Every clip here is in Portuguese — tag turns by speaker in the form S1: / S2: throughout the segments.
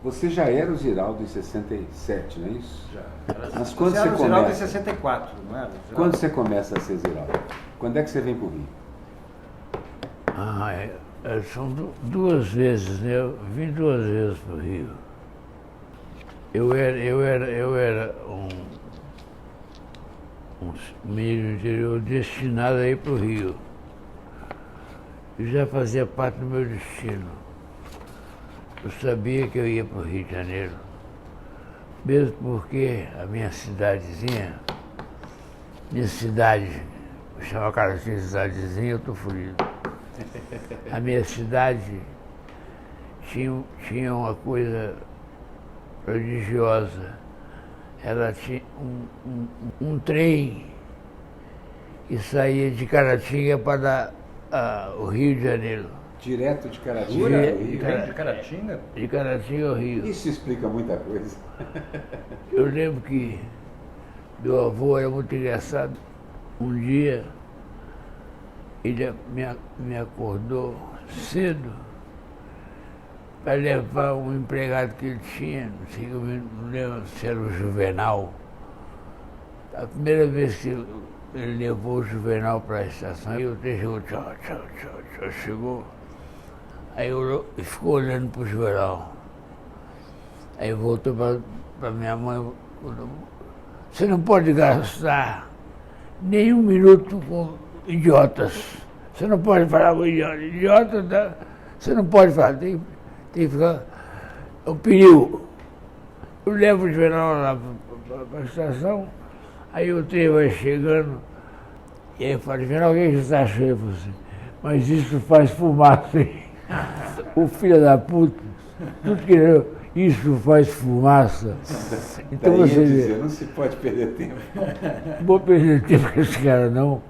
S1: Você já era o Ziraldo em 67, não é isso?
S2: Já.
S1: Mas quando
S2: Você
S1: você
S2: era o Ziraldo em
S1: começa?
S2: 64, não era? Ziraldo?
S1: Quando você começa a ser Ziraldo? Quando é que você vem para o Rio?
S3: São duas vezes, né? Eu vim duas vezes para o Rio. Eu era um menino interior destinado a ir para o Rio. Eu já fazia parte do meu destino. Eu sabia que eu ia para o Rio de Janeiro, mesmo porque a minha cidadezinha, chama cara de cidadezinha, eu estou furido. A minha cidade tinha uma coisa prodigiosa. Ela tinha um trem que saía de Caratinga para o Rio de Janeiro.
S1: Direto de Caratinga
S2: Jura?
S1: ao Rio?
S2: Vem de Caratinga?
S3: De Caratinga ao Rio.
S1: Isso explica muita coisa.
S3: Eu lembro que meu avô era muito engraçado. Um dia ele me acordou cedo para levar um empregado que ele tinha, não sei, eu não lembro se era o Juvenal. A primeira vez que ele levou o Juvenal para a estação, aí o trem chegou, tchau, chegou. Aí eu ficou olhando para o Juvenal. Aí voltou para minha mãe, você não pode gastar nem um minuto com idiotas. Você não pode falar com idiota, você não pode falar, tem que ficar. É um perigo. Eu levo o Juvenal lá para a estação, aí o trem vai chegando, e aí eu falo, Juvenal, o que você está achando? Você? Mas isso faz fumaça, hein? O filho da puta, tudo que isso faz fumaça. Então
S1: Daí
S3: você
S1: dizer, não se pode perder tempo.
S3: não vou perder tempo com esse cara não,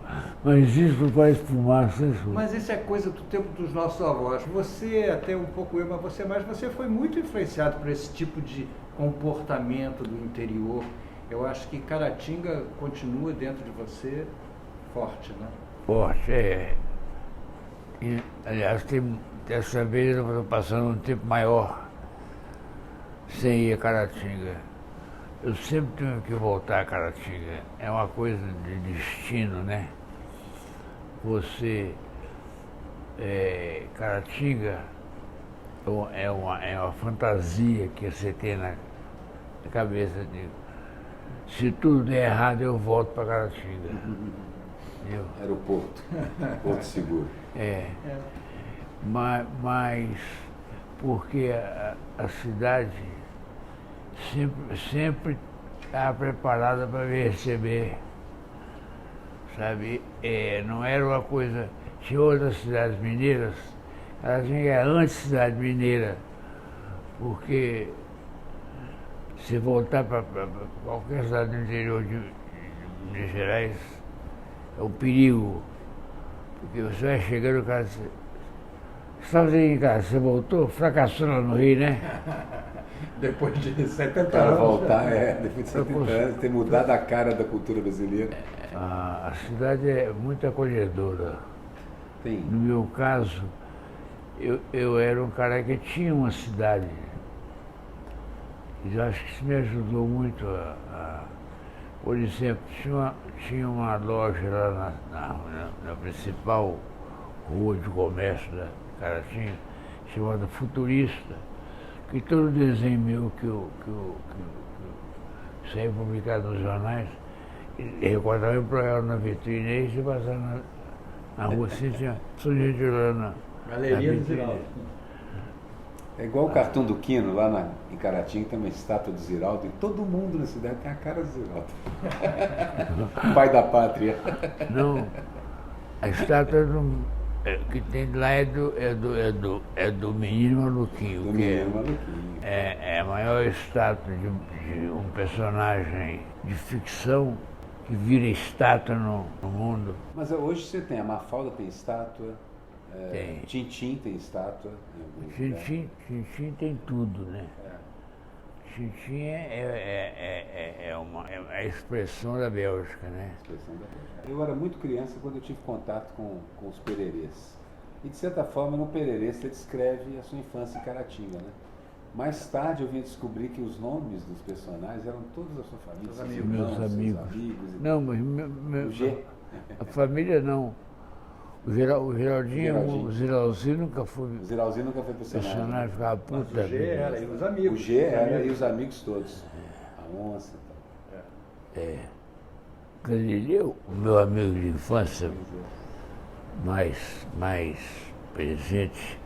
S3: mas isso faz fumaça.
S2: Mas isso é coisa do tempo dos nossos avós. Você, até um pouco eu, mas você foi muito influenciado por esse tipo de comportamento do interior. Eu acho que Caratinga continua dentro de você forte, né?
S3: Forte, é. E, aliás, dessa vez eu estou passando um tempo maior sem ir a Caratinga. Eu sempre tenho que voltar a Caratinga. É uma coisa de destino, né? Caratinga é uma fantasia que você tem na cabeça de se tudo der errado eu volto para Caratinga. Entendeu?
S1: Aeroporto, Porto Seguro.
S3: Mas porque a cidade sempre estava preparada para me receber, sabe? Não era uma coisa. Tinha outras cidades mineiras, ela tinha antes cidade mineira, porque se voltar para qualquer cidade do interior de Minas Gerais, é um perigo, porque você vai chegando e o cara diz, você estava em casa, você voltou, fracassou lá no Rio, né?
S2: Depois de 70
S1: Para
S2: anos.
S1: voltar, depois de 70 anos, ter mudado a cara da cultura brasileira.
S3: A cidade é muito acolhedora.
S1: Tem.
S3: No meu caso, eu era um cara que tinha uma cidade. E eu acho que isso me ajudou muito por exemplo, tinha uma loja lá na principal rua de comércio da Caratinga, chamada Futurista, que todo desenho meu que saía publicado nos jornais, recordava o programa na vitrine, e se passava na rua assim, tinha sujeito lá na
S2: Galeria do
S3: vitrine.
S2: Ziraldo.
S1: É igual o cartão do Quino, lá em Caratinga tem uma estátua do Ziraldo, e todo mundo na cidade tem a cara do Ziraldo. Pai da pátria.
S3: Não, a estátua que tem lá é do Menino Maluquinho.
S1: Do Menino Maluquinho.
S3: É a maior estátua de um personagem de ficção que vira estátua no mundo.
S1: Mas hoje você tem, a Mafalda tem estátua,
S3: Tem.
S1: Tintim tem estátua.
S3: Tintim tem tudo, né? Tintim é a expressão da Bélgica, né?
S1: Eu era muito criança quando eu tive contato com os pererês. E de certa forma, no pererê você descreve a sua infância em Caratinga, né? Mais tarde eu vim descobrir que os nomes dos personagens eram todos da sua família.
S2: Os
S1: seus
S2: amigos.
S1: irmãos,
S3: Meus
S1: seus
S3: amigos.
S1: amigos.
S3: Não, mas
S1: O G.
S3: a família não. O Geraldinho, o Ziralzinho nunca foi
S1: O Ziralzinho nunca foi personagem.
S3: personagem, ficava
S2: Mas
S3: puta.
S2: o G era, e os amigos.
S1: O G era e os amigos todos. A onça e tal.
S3: É. Galileu, o meu amigo de infância, mais presente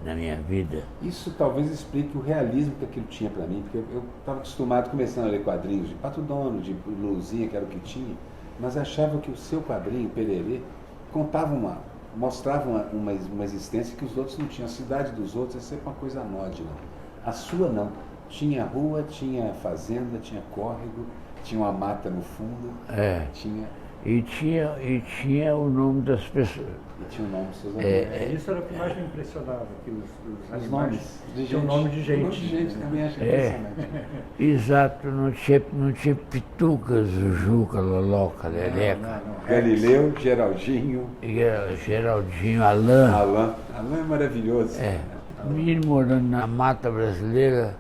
S3: na minha vida.
S1: Isso talvez explique o realismo que aquilo tinha para mim, porque eu estava acostumado começando a ler quadrinhos de Pato Dono, de Luzinha, que era o que tinha, mas achava que o seu quadrinho, Pererê, mostrava uma existência que os outros não tinham. A cidade dos outros é sempre uma coisa anódina. A sua não. Tinha rua, tinha fazenda, tinha córrego, tinha uma mata no fundo, tinha...
S3: E tinha o nome das pessoas.
S1: E tinha o nome dos seus amigos.
S2: Isso era o que mais me impressionava, que os
S1: Os
S2: animais
S1: nomes de
S2: tinham
S1: gente.
S2: nome de gente.
S1: O nome de gente também acho
S3: É.
S1: impressionante.
S3: Exato, não tinha pitucas, Juca, Loloca, Leleca.
S1: Galileu, Geraldinho,
S3: E era Geraldinho, Alain.
S1: Alain. Alain é maravilhoso.
S3: Um menino morando na mata brasileira,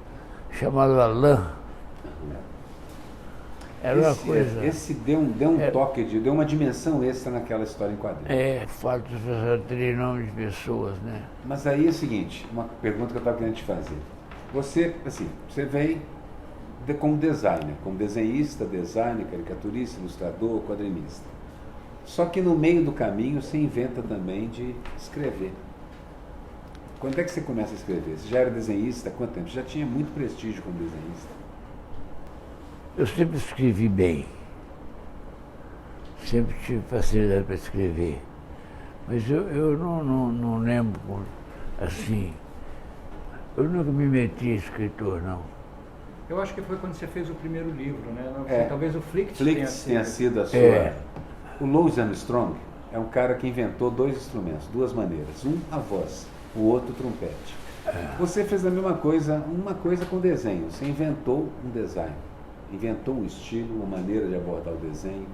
S3: chamado Alain. Era uma coisa.
S1: Esse deu um toque, deu uma dimensão extra naquela história em quadrinhos.
S3: O fato de você ter nome de pessoas, né?
S1: Mas aí é o seguinte, uma pergunta que eu estava querendo te fazer. Você veio como designer, como desenhista, designer, caricaturista, ilustrador, quadrinista. Só que no meio do caminho você inventa também de escrever. Quando é que você começa a escrever? Você já era desenhista há quanto tempo? Você já tinha muito prestígio como desenhista?
S3: Eu sempre escrevi bem. Sempre tive facilidade para escrever. Mas eu não lembro, assim, eu nunca me meti em escritor, não.
S2: Eu acho que foi quando você fez o primeiro livro, né? Talvez o Flict
S1: tenha sido a sua... O Louis Armstrong é um cara que inventou dois instrumentos, duas maneiras. Um, a voz, o outro, o trompete. Você fez a mesma coisa, uma coisa com desenho. Você inventou um design, inventou um estilo, uma maneira de abordar o desenho.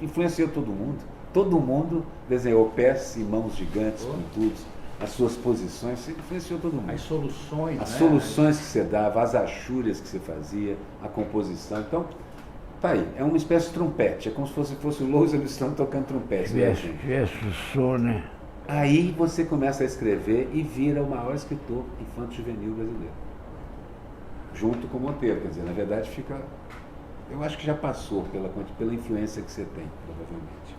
S1: Influenciou todo mundo. Todo mundo desenhou pés e mãos gigantes, pontudos, as suas posições. Você influenciou todo mundo.
S2: As soluções,
S1: As soluções que você dava, as achúrias que você fazia, a composição. Então, tá aí. É uma espécie de trompete. É como se fosse o Louis Armstrong tocando trompete.
S3: Tivesse o som, né?
S1: Aí você começa a escrever e vira o maior escritor infanto-juvenil brasileiro. Junto com o Monteiro. Quer dizer, na verdade fica... Eu acho que já passou pela influência que você tem, provavelmente.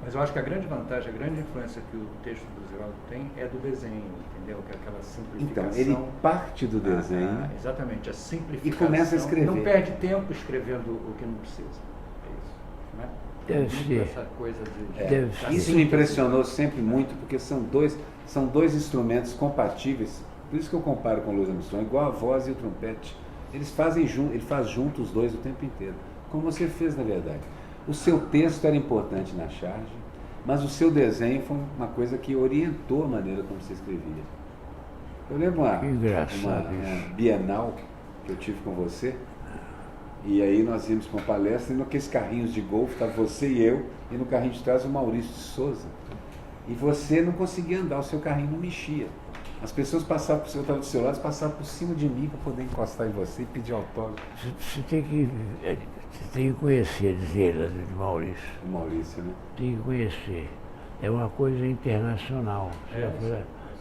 S2: Mas eu acho que a grande vantagem, a grande influência que o texto do Ziraldo tem é do desenho, entendeu? Que é aquela simplificação.
S1: Então, ele parte do desenho.
S2: Exatamente, a simplificação.
S1: E começa a escrever.
S2: Não perde tempo escrevendo o que não precisa. É isso. Né?
S3: Deve ser.
S2: Essa coisa
S3: Deve ser.
S1: Isso me impressionou sempre muito, porque são dois instrumentos compatíveis. Por isso que eu comparo com o Louis Armstrong, igual a voz e o trompete. Ele faz junto os dois o tempo inteiro. Como você fez, na verdade. O seu texto era importante na charge, mas o seu desenho foi uma coisa que orientou a maneira como você escrevia. Eu lembro uma Bienal que eu tive com você, e aí nós íamos para uma palestra, e naqueles carrinhos de golfe, estava você e eu, e no carrinho de trás o Maurício de Souza. E você não conseguia andar, o seu carrinho não mexia. As pessoas passavam por você, eu estava do seu lado, passavam por cima de mim para poder encostar em você e pedir autógrafo.
S3: Você tem que conhecer, dizer, de Maurício.
S1: O Maurício, né?
S3: Tem que conhecer. É uma coisa internacional.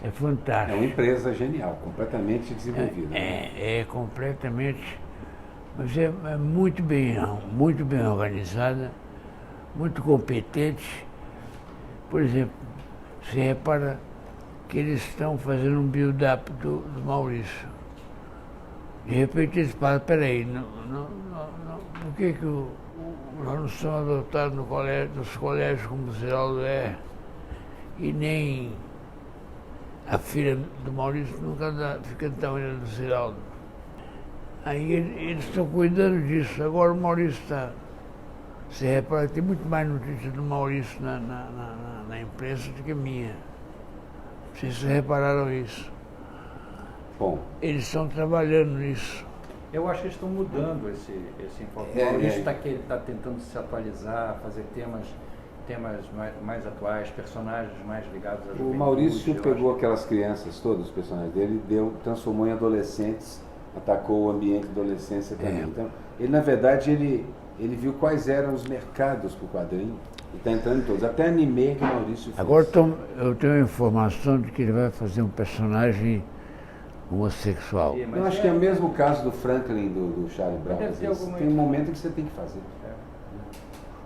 S3: É fantástico.
S1: É uma empresa genial, completamente desenvolvida.
S3: É completamente. Mas é muito bem organizada, muito competente. Por exemplo, você repara que eles estão fazendo um build-up do Maurício. De repente eles falam, peraí, por que nós não somos adotados nos colégios como o Ziraldo é, e nem a filha do Maurício nunca fica da maneira do Ziraldo. Aí eles estão cuidando disso. Agora o Maurício está... Você repara que tem muito mais notícia do Maurício na imprensa do que minha. Vocês repararam isso?
S1: Bom.
S3: Eles estão trabalhando nisso.
S2: Eu acho que eles estão mudando esse enfoque. O Maurício está tentando se atualizar, fazer temas mais atuais, personagens mais ligados à juventude.
S1: O Maurício pegou aquelas crianças todas, os personagens dele, transformou em adolescentes Atacou o ambiente da adolescência também. Então, ele, na verdade, ele viu quais eram os mercados para o quadrinho e está entrando em todos. Até anime que o Maurício fez.
S3: Agora eu tenho a informação de que ele vai fazer um personagem homossexual.
S1: Eu acho que é o mesmo caso do Franklin, do Charlie Brown. Às vezes. Tem um momento que você tem que fazer.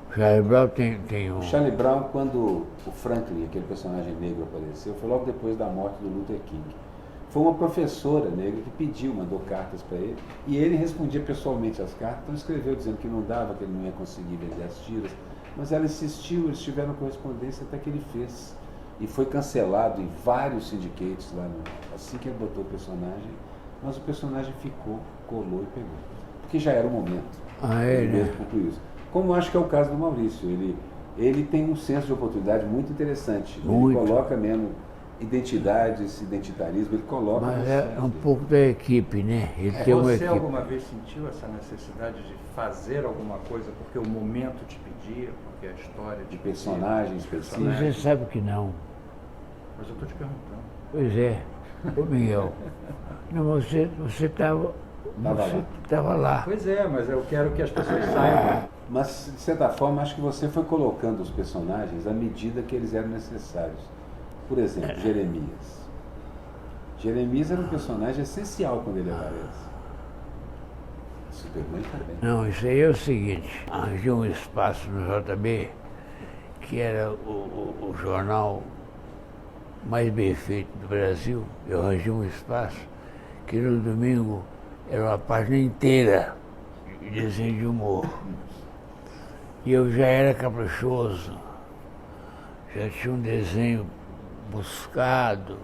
S3: O Charlie Brown tem um...
S1: O Charlie Brown, quando o Franklin, aquele personagem negro, apareceu, foi logo depois da morte do Luther King. Foi uma professora negra que pediu, mandou cartas para ele, e ele respondia pessoalmente às cartas, então escreveu dizendo que não dava, que ele não ia conseguir vender as tiras, mas ela insistiu, eles tiveram correspondência até que ele fez. E foi cancelado em vários syndicates lá, assim que ele botou o personagem, mas o personagem ficou, colou e pegou. Porque já era o momento. Ele mesmo concluiu isso. Como acho que é o caso do Maurício, ele tem um senso de oportunidade muito interessante. Muito. Ele coloca mesmo identidades, identitarismo, ele coloca...
S3: Mas é um pouco da equipe, né? Ele tem uma
S2: Você
S3: equipe.
S2: alguma vez sentiu essa necessidade de fazer alguma coisa porque o momento te pedia, porque a história
S1: de personagens específicos?
S3: Você sabe que não.
S2: Mas eu estou te perguntando.
S3: Pois é. Ô Miguel, não, você estava lá.
S2: Pois é, mas eu quero que as pessoas saibam.
S1: Mas, de certa forma, acho que você foi colocando os personagens à medida que eles eram necessários. Por exemplo, Jeremias. Jeremias era um personagem essencial quando ele aparece. Superman também.
S3: Não, isso aí é o seguinte, arranjei um espaço no JB, que era o jornal mais bem feito do Brasil. Eu arranjei um espaço que no domingo era uma página inteira de desenho de humor. E eu já era caprichoso, já tinha um desenho buscado,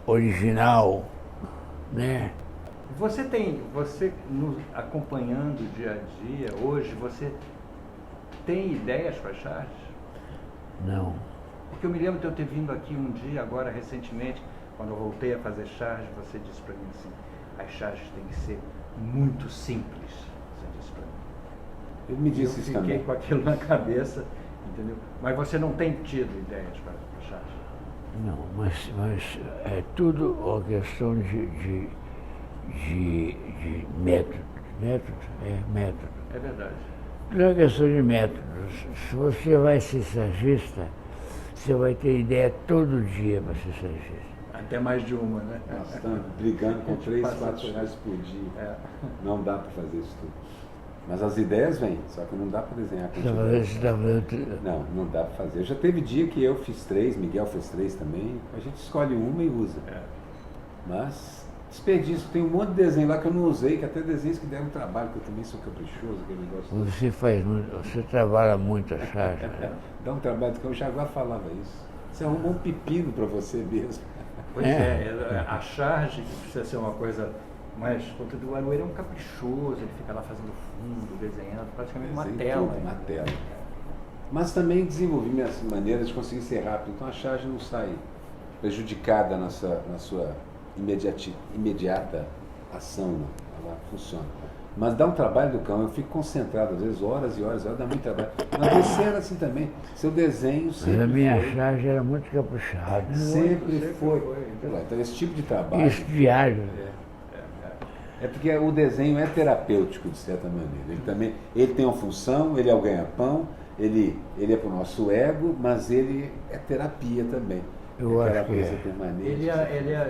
S3: original, né?
S2: Você nos acompanhando dia a dia, hoje, você tem ideias para charges?
S3: Não.
S2: Porque eu me lembro de eu ter vindo aqui um dia, agora recentemente, quando eu voltei a fazer charges, você disse para mim assim, as charges têm que ser muito simples, você disse para mim.
S1: Eu me disse isso também.
S2: Eu fiquei com aquilo na cabeça, entendeu? Mas você não tem tido ideias para charges?
S3: Não, mas é tudo uma questão de método. Método.
S2: É verdade.
S3: Tudo é uma questão de método. Se você vai ser sagista, você vai ter ideia todo dia para ser sagista.
S2: Até mais de uma, né?
S1: Nós estamos brigando com 3, 4 reais por dia. Não dá para fazer isso tudo. Mas as ideias vêm, só que não dá para desenhar com Não dá para fazer. Já teve dia que eu fiz 3, Miguel fez 3 também, a gente escolhe uma e usa. Mas desperdício, tem um monte de desenho lá que eu não usei, que até desenhos que deram trabalho, que eu também sou caprichoso, aquele negócio.
S3: Você trabalha muito a charge.
S1: Dá um trabalho, que o Jaguar falava isso. Você arrumou um pepino para você mesmo.
S2: Pois a charge, que precisa ser uma coisa mais... O Aroeira é um caprichoso, ele fica lá fazendo fundo, desenhando, praticamente uma tela.
S1: Uma tela. Mas também desenvolvi minhas maneiras de conseguir ser rápido, então a charge não sai prejudicada na sua imediata ação, não. Ela funciona. Mas dá um trabalho do cão, eu fico concentrado, às vezes horas e horas, dá muito trabalho. Mas você era assim também, seu desenho sempre
S3: Mas a minha charge era muito caprichada.
S1: Sempre foi. Então esse tipo de trabalho...
S3: Isso diário.
S1: É porque o desenho é terapêutico, de certa maneira. Ele tem uma função, ele é o ganha-pão, ele é para o nosso ego, mas ele é terapia também.
S3: Eu acho que
S1: coisa permanente.
S2: Ele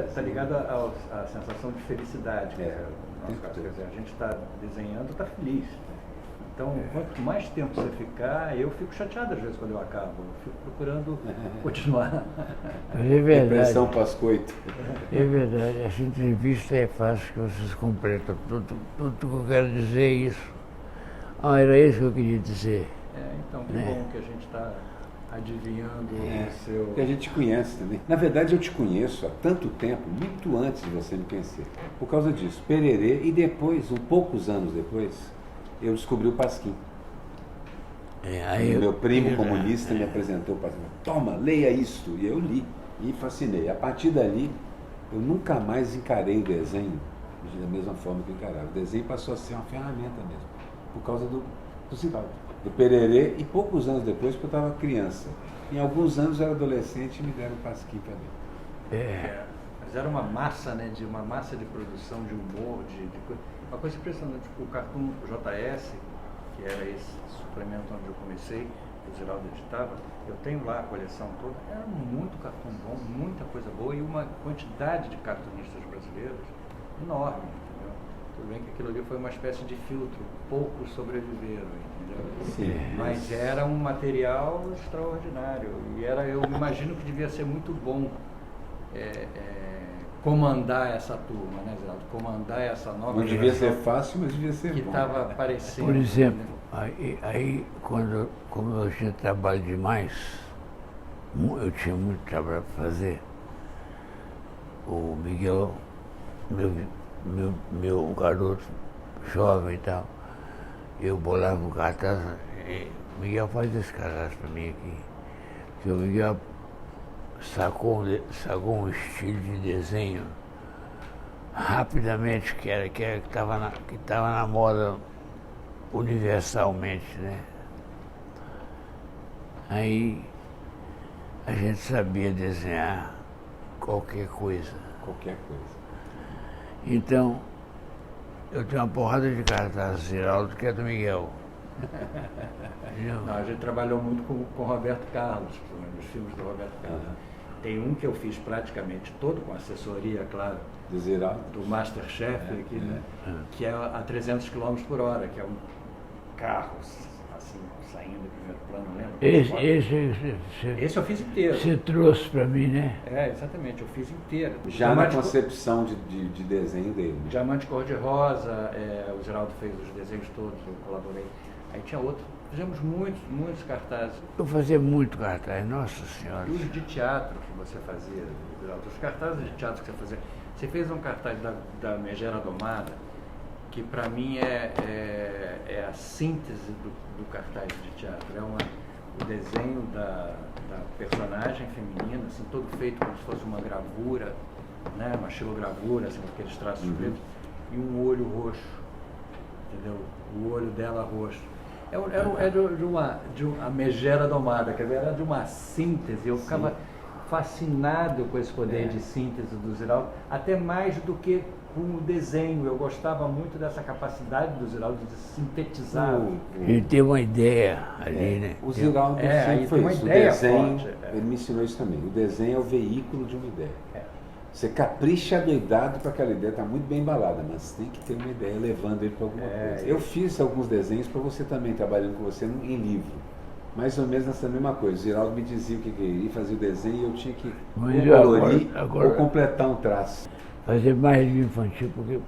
S2: está ligado à sensação de felicidade. No nosso caso, quer dizer, a gente está desenhando, está feliz. Então, quanto mais tempo você ficar, eu fico chateado às vezes quando eu acabo. Eu fico procurando continuar.
S3: Mas é verdade.
S1: Depressão pós-coito.
S3: É verdade. Essa entrevista é fácil, que vocês completam tudo que eu quero dizer é isso. Era isso que eu queria dizer.
S2: Então, que bom que a gente está adivinhando o seu...
S1: Que a gente te conhece também. Na verdade, eu te conheço há tanto tempo, muito antes de você me conhecer. Por causa disso, Pererê, e depois, poucos anos depois, eu descobri o Pasquim. Meu primo comunista me apresentou o Pasquim. Toma, leia isto. E eu li e fascinei. A partir dali, eu nunca mais encarei o desenho da mesma forma que eu encarava. O desenho passou a ser uma ferramenta mesmo, por causa do Pererê, e poucos anos depois, porque eu estava criança. Em alguns anos eu era adolescente e me deram Pasquim também.
S2: fizeram uma massa, né, uma massa de produção, de humor, uma coisa impressionante. O Cartoon JS, que era esse suplemento onde eu comecei, que o Ziraldo editava, eu tenho lá a coleção toda, era muito cartoon bom, muita coisa boa e uma quantidade de cartunistas brasileiros enorme, entendeu? Tudo bem que aquilo ali foi uma espécie de filtro, poucos sobreviveram, entendeu?
S1: Sim.
S2: Mas era um material extraordinário e eu imagino que devia ser muito bom comandar essa turma, né, Ziraldo? Comandar essa nova
S1: Não devia ser fácil, mas devia ser
S2: que
S1: bom.
S2: estava aparecendo.
S3: Por exemplo,
S2: né?
S3: aí como eu tinha trabalho demais, eu tinha muito trabalho para fazer, o Miguel, meu garoto jovem e tal, eu bolava um cartaz, Miguel faz esse cartaz para mim aqui, que o Miguel sacou um estilo de desenho rapidamente que estava na moda universalmente, né? Aí a gente sabia desenhar qualquer coisa.
S1: Qualquer coisa.
S3: Então, eu tenho uma porrada de cartazes, Ziraldo, que é do Miguel.
S2: Não, a gente trabalhou muito com o Roberto Carlos, nos filmes do Roberto Carlos. Tem um que eu fiz praticamente todo, com assessoria, claro, do Masterchef, aqui, né? Que é a 300 km por hora, que é um carro assim, saindo do primeiro plano, lembra? Esse eu fiz inteiro.
S3: Você trouxe para mim, né?
S2: Exatamente, eu fiz inteiro.
S1: Já na concepção de desenho dele.
S2: Diamante Cor-de-Rosa, o Ziraldo fez os desenhos todos, eu colaborei. Aí tinha outro. Fizemos muitos cartazes.
S3: Eu fazia muito cartaz, nossa senhora.
S2: E os de teatro que você fazia, Ziraldo, os cartazes de teatro que você fazia. Você fez um cartaz da Megera Domada, que para mim é a síntese do cartaz de teatro. O desenho da personagem feminina, assim, todo feito como se fosse uma gravura, né? Uma xilogravura, assim, com aqueles traços pretos, e um olho roxo, entendeu? O olho dela roxo. De uma Megera Domada, quer dizer, era de uma síntese. Eu ficava fascinado com esse poder de síntese do Ziraldo, até mais do que com o desenho. Eu gostava muito dessa capacidade do Ziraldo de sintetizar.
S3: Ele tem uma ideia ali, né?
S1: O Ziraldo sempre foi isso. O desenho, ele me ensinou isso também. O desenho é o veículo de uma ideia. Você capricha doidado para aquela ideia, está muito bem embalada, mas tem que ter uma ideia levando ele para alguma coisa. Eu fiz alguns desenhos para você também, trabalhando com você em livro. Mais ou menos nessa mesma coisa. O Ziraldo me dizia o que queria fazer o desenho e eu tinha que colorir ou completar um traço.
S3: Fazer mais livro infantil, porque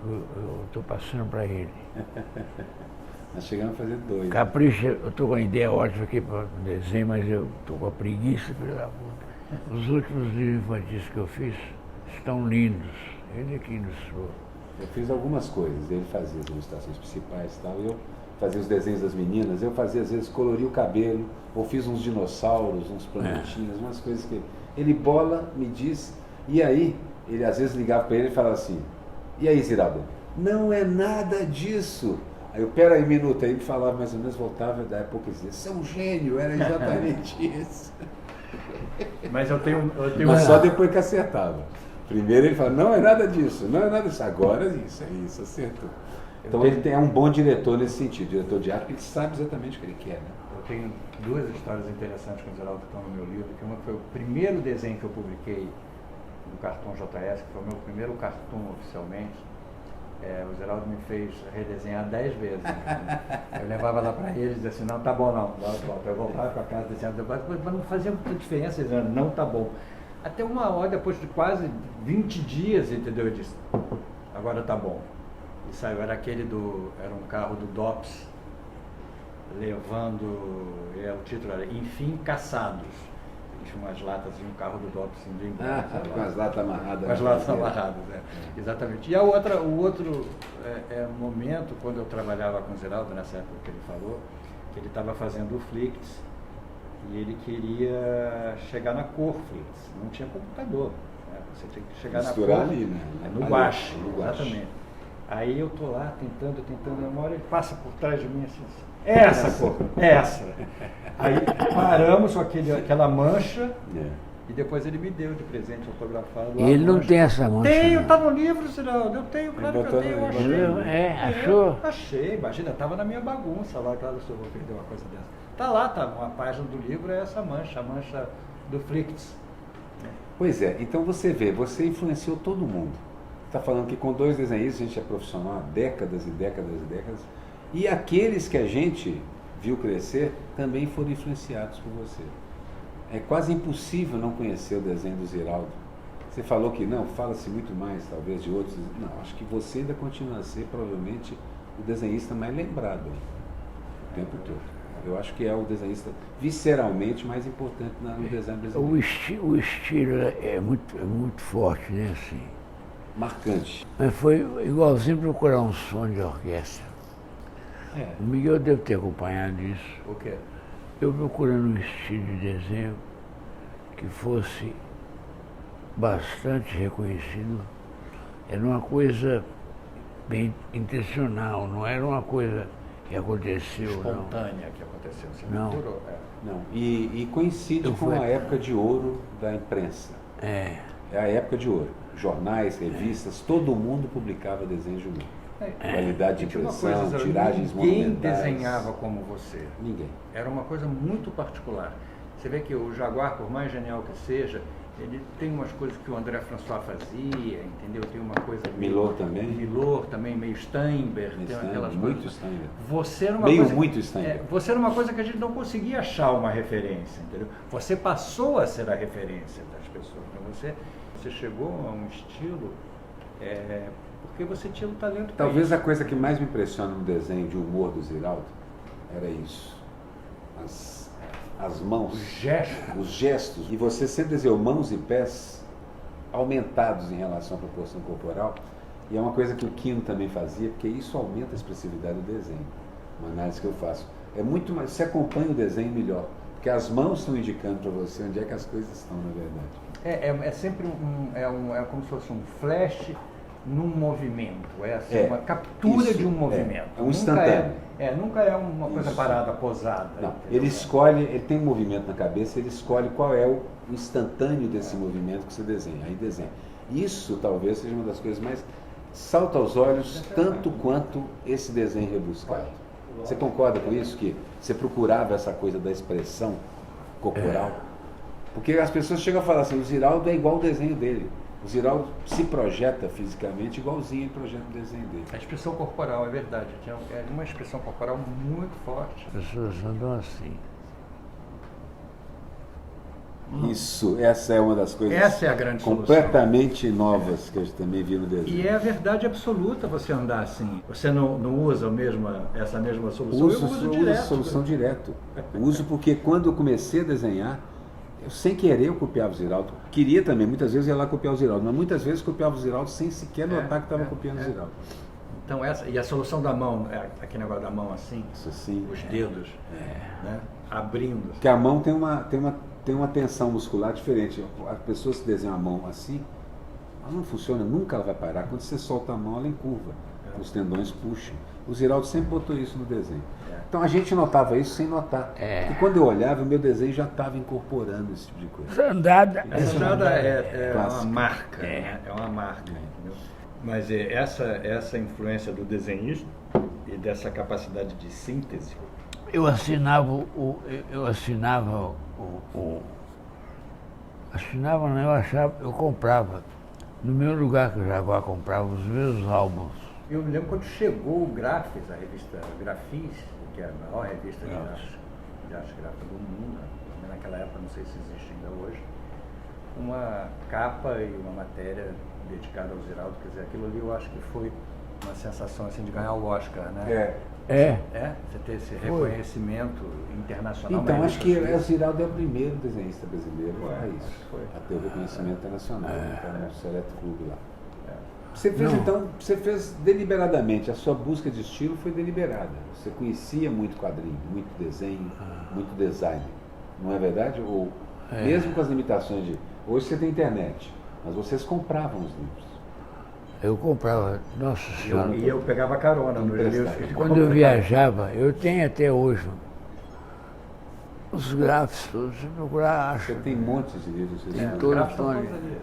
S3: eu estou passando para ele.
S1: Nós chegamos a fazer 2.
S3: Capricha, eu estou com uma ideia ótima aqui para o desenho, mas eu estou com a preguiça, filho da puta. Os últimos livros infantis que eu fiz estão lindos. Ele aqui ilustrou.
S1: Eu fiz algumas coisas. Ele fazia as ilustrações principais e tal. Eu fazia os desenhos das meninas. Eu fazia, às vezes, colorir o cabelo. Ou fiz uns dinossauros, uns planetinhas, umas coisas que... Ele bola, me diz. E aí, ele às vezes ligava para ele e falava assim: e aí, Ziraldo? Não é nada disso. Aí eu, pera aí um minuto. Aí ele falava mais ou menos, voltava da época e dizia: você é um gênio, era exatamente isso.
S2: Mas eu tenho
S1: Mas só depois que acertava. Primeiro ele fala: não é nada disso, não é nada disso. Agora isso, acertou. Então ele é um bom diretor nesse sentido, diretor de arte, porque ele sabe exatamente o que ele quer, né?
S2: Eu tenho 2 histórias interessantes com o Ziraldo que estão no meu livro, que uma foi o primeiro desenho que eu publiquei no Cartoon JS, que foi o meu primeiro cartoon oficialmente. O Ziraldo me fez redesenhar 10 vezes. Né? Eu levava lá para ele e dizia assim: não, tá bom não. Eu voltava para casa desenhando, mas não fazia muita diferença, dizendo: não tá bom. Até uma hora, depois de quase 20 dias, entendeu? Eu disse: agora tá bom. E saiu, era um carro do DOPS, levando, o título era Enfim Caçados. Tinha umas latas e um carro do DOPS indo embora.
S1: Com as latas amarradas.
S2: Com as latas amarradas, exatamente. E o outro momento, quando eu trabalhava com o Ziraldo, nessa época que ele falou, que ele estava fazendo o Flix, e ele queria chegar na cor Flix. Não tinha computador. Né? Você tinha que chegar na cor.
S1: Ali, né?
S2: No guache, exatamente. Aí eu estou lá tentando, uma hora ele passa por trás de mim assim: essa cor, essa. Aí paramos com aquela mancha E depois ele me deu de presente autografado.
S3: E ele não tem essa mancha.
S2: Tenho,
S3: não.
S2: tá no livro, Ziraldo. Eu tenho, claro que eu tenho, eu achei.
S3: Achou?
S2: Achei, imagina, tava na minha bagunça lá, claro, se eu vou perder uma coisa dessa. Tá lá, tá, uma página do livro é essa mancha, a mancha do Flicts.
S1: Pois é, então você vê, você influenciou todo mundo. Está falando que com 2 desenhistas a gente é profissional há décadas e décadas e décadas. E aqueles que a gente viu crescer também foram influenciados por você. É quase impossível não conhecer o desenho do Ziraldo. Você falou que não, fala-se muito mais, talvez, de outros. Não, acho que você ainda continua a ser, provavelmente, o desenhista mais lembrado o tempo todo. Eu acho que é o desenhista visceralmente mais importante no desenho brasileiro.
S3: O estilo é muito forte, né, assim.
S1: Marcante.
S3: Mas foi igualzinho procurar um som de orquestra. O Miguel deve ter acompanhado isso.
S2: O quê?
S3: Eu procurando um estilo de desenho que fosse bastante reconhecido. Era uma coisa bem intencional, não era uma coisa que aconteceu,
S2: espontânea que aconteceu. Você
S3: Não.
S2: misturou,
S1: Não. E coincide com a época de ouro da imprensa.
S3: É
S1: a época de ouro. Jornais, revistas, todo mundo publicava desenhos de humor. Qualidade de
S2: Tinha uma
S1: impressão,
S2: coisa,
S1: tiragens
S2: ninguém
S1: monumentais.
S2: desenhava como você.
S1: Ninguém.
S2: Era uma coisa muito particular. Você vê que o Jaguar, por mais genial que seja, ele tem umas coisas que o André François fazia, entendeu? Tem uma coisa...
S1: Milor também.
S2: Milor também, meio Steinberg. Tem aquelas
S1: muito
S2: coisas.
S1: Steinberg.
S2: Você era uma
S1: Meio
S2: coisa,
S1: muito Steinberg.
S2: você era uma coisa que a gente não conseguia achar uma referência, entendeu? Você passou a ser a referência das pessoas. Então você chegou a um estilo... porque você tinha um talento.
S1: Talvez a coisa que mais me impressiona no desenho de humor do Ziraldo era isso. As mãos. Os gestos. E você sempre desenhou mãos e pés aumentados em relação à proporção corporal. E é uma coisa que o Quino também fazia, porque isso aumenta a expressividade do desenho. Uma análise que eu faço. É muito mais. Você acompanha o desenho melhor. Porque as mãos estão indicando para você onde é que as coisas estão, na verdade.
S2: É sempre é como se fosse um flash num movimento, uma captura
S1: isso,
S2: de um movimento.
S1: É um instantâneo.
S2: Nunca é uma coisa parada, posada.
S1: Não, ele tem um movimento na cabeça, ele escolhe qual é o instantâneo desse movimento que você desenha, aí desenha. Isso talvez seja uma das coisas mais salta aos olhos, tanto quanto esse desenho rebuscado. Você concorda com isso, que você procurava essa coisa da expressão corporal? Porque as pessoas chegam a falar assim, o Ziraldo é igual o desenho dele. O Ziraldo se projeta fisicamente igualzinho ele projeta o desenho dele.
S2: A expressão corporal, é verdade. É uma expressão corporal muito forte.
S3: As pessoas andam assim.
S1: Isso, essa é uma das coisas
S2: essa é a grande
S1: completamente novas que a gente também viu no desenho.
S2: E é a verdade absoluta você andar assim. Você não usa essa mesma solução?
S1: Eu uso direto. Solução direto. Uso porque quando eu comecei a desenhar, eu, sem querer eu copiava o Ziraldo. Queria também, muitas vezes ia lá copiar o Ziraldo, mas muitas vezes copiava o Ziraldo sem sequer notar que estava copiando o Ziraldo.
S2: Então e a solução da mão, aquele negócio da mão assim,
S1: isso assim,
S2: os dedos, né, abrindo.
S1: Porque a mão tem uma tensão muscular diferente. A pessoa se desenha a mão assim, ela não funciona, nunca ela vai parar. Quando você solta a mão, ela encurva. Os tendões puxam. O Ziraldo sempre botou isso no desenho. Então a gente notava isso sem notar. E quando eu olhava, o meu desenho já estava incorporando esse tipo de coisa.
S3: Essa andada.
S2: Essa andada é uma marca. É uma marca. Entendeu? Mas essa influência do desenhista e dessa capacidade de síntese.
S3: Eu assinava eu comprava. No meu lugar que o Jaguar comprava os meus álbuns.
S2: Eu me lembro quando chegou o Grafis, a revista Grafis, que é a maior revista de arte gráfica do mundo, naquela época, não sei se existe ainda hoje, uma capa e uma matéria dedicada ao Ziraldo, quer dizer, aquilo ali eu acho que foi uma sensação assim de ganhar o Oscar, né? Você ter esse reconhecimento internacional.
S1: Então, acho que o Ziraldo é o primeiro desenhista brasileiro a isso, a ter o reconhecimento internacional, então, no Seleto Clube lá. Você fez deliberadamente, a sua busca de estilo foi deliberada. Você conhecia muito quadrinho, muito desenho, muito design. Não é verdade? Ou mesmo com as limitações de... Hoje você tem internet, mas vocês compravam os livros.
S3: Eu comprava, nossa senhora.
S2: E eu pegava carona nos livros.
S3: Quando eu viajava, eu tenho até hoje Os gráficos todos, se procurar,
S1: Você
S3: acha.
S1: tem montes de livros.
S3: Tem
S1: Né?
S3: todos
S2: Gráfico
S3: estão
S2: tá
S3: ali.
S2: todos ali, né?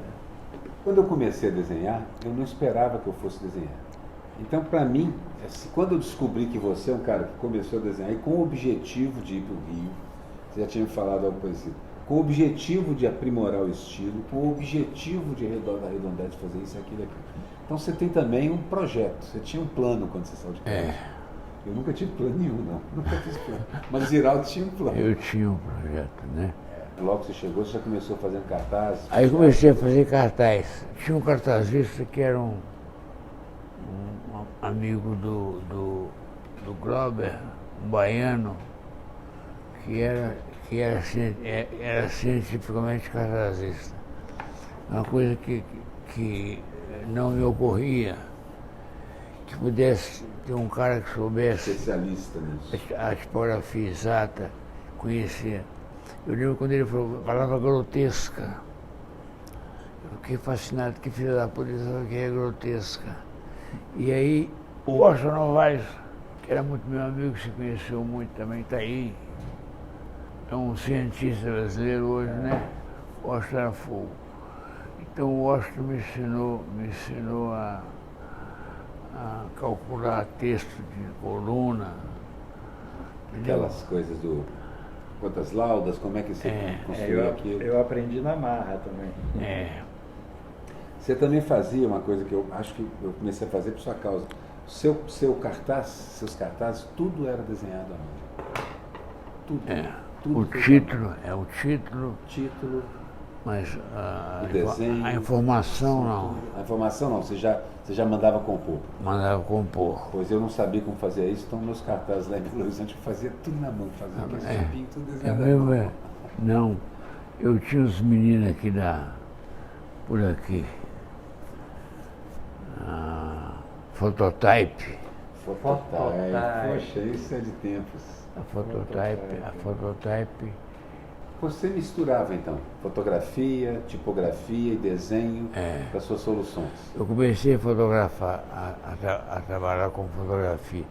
S1: Quando eu comecei a desenhar, eu não esperava que eu fosse desenhar. Então, para mim, quando eu descobri que você é um cara que começou a desenhar e com o objetivo de ir para o Rio, você já tinha me falado algo parecido, com o objetivo de aprimorar o estilo, com o objetivo de arredondar, de fazer isso, aquilo, aquilo. Então, você tem também um projeto, você tinha um plano quando você saiu de casa. Eu nunca tive plano nenhum, não. Nunca fiz plano. Mas o Ziraldo tinha um plano.
S3: Eu tinha um projeto, né?
S1: Logo que você chegou, você já começou fazendo cartazes.
S3: Aí comecei a fazer cartaz. Tinha um cartazista que era um amigo do Glauber, um baiano, que era cientificamente cartazista. Uma coisa que não me ocorria, que pudesse ter um cara que soubesse
S1: Especialista nisso.
S3: a tipografia exata, conhecia. Eu lembro quando ele falou a palavra grotesca. Eu fiquei fascinado, que filho da puta, que é grotesca. E aí, o Washington Novaes, que era muito meu amigo, que se conheceu muito também, está aí. É um cientista brasileiro hoje, né? O Washington era fogo. Então o Washington me ensinou a calcular texto de coluna. Entendeu?
S1: Aquelas coisas do... Quantas laudas, como é que você construiu aquilo?
S2: Eu aprendi na marra também.
S1: Você também fazia uma coisa que eu acho que eu comecei a fazer por sua causa. Seu cartaz, seus cartazes, tudo era desenhado à mão. Tudo. Tudo
S3: O
S1: feito
S3: título,
S1: à mão. Título,
S3: mas
S1: o desenho,
S3: a informação não.
S1: A informação não, você já mandava compor.
S3: Mandava compor.
S1: Pois eu não sabia como fazer isso, então meus cartazes lá em Belo Horizonte eu fazia tudo na mão, fazia aquele chupinho, tudo desenhado à mão.
S3: Não, eu tinha uns meninos aqui por aqui. Fototype.
S1: Fototype. Poxa, isso é de tempos.
S3: A Fototype.
S1: Você misturava então fotografia, tipografia e desenho para suas soluções.
S3: Eu comecei a fotografar, a trabalhar com fotografia.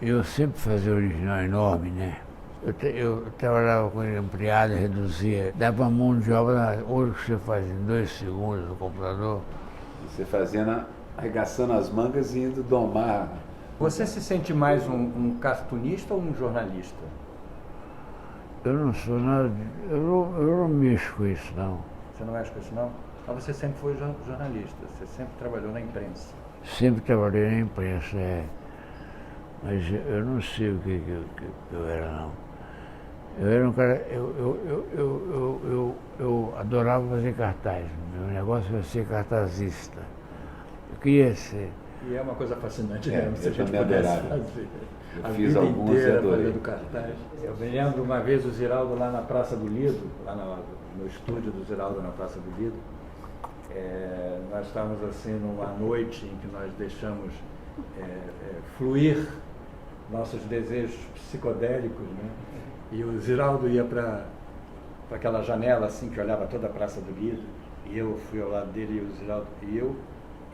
S3: Eu sempre fazia original enorme, né? Eu trabalhava com ele ampliado, reduzia, dava mão de obra, hoje que você faz em 2 segundos no computador.
S1: E você fazia arregaçando as mangas e indo domar.
S2: Você se sente mais um cartunista ou um jornalista?
S3: Eu não sou nada, eu não mexo com isso, não.
S2: Você não mexe com isso, não? Mas você sempre foi jornalista, você sempre trabalhou na imprensa.
S3: Sempre trabalhei na imprensa, mas eu não sei o que eu era, não. Eu era um cara, eu adorava fazer cartaz, meu negócio era ser cartazista. Eu queria ser.
S2: E é uma coisa fascinante,
S1: Se
S2: a gente pudesse fazer.
S1: Eu
S2: A
S1: fiz
S2: vida
S1: alguns e
S2: inteira
S1: adorei.
S2: fazendo cartaz. Eu me lembro uma vez o Ziraldo lá na Praça do Lido, lá no estúdio do Ziraldo na Praça do Lido. Nós estávamos assim numa noite em que nós deixamos fluir nossos desejos psicodélicos, né? E o Ziraldo ia para aquela janela assim que olhava toda a Praça do Lido, e eu fui ao lado dele e o Ziraldo, e eu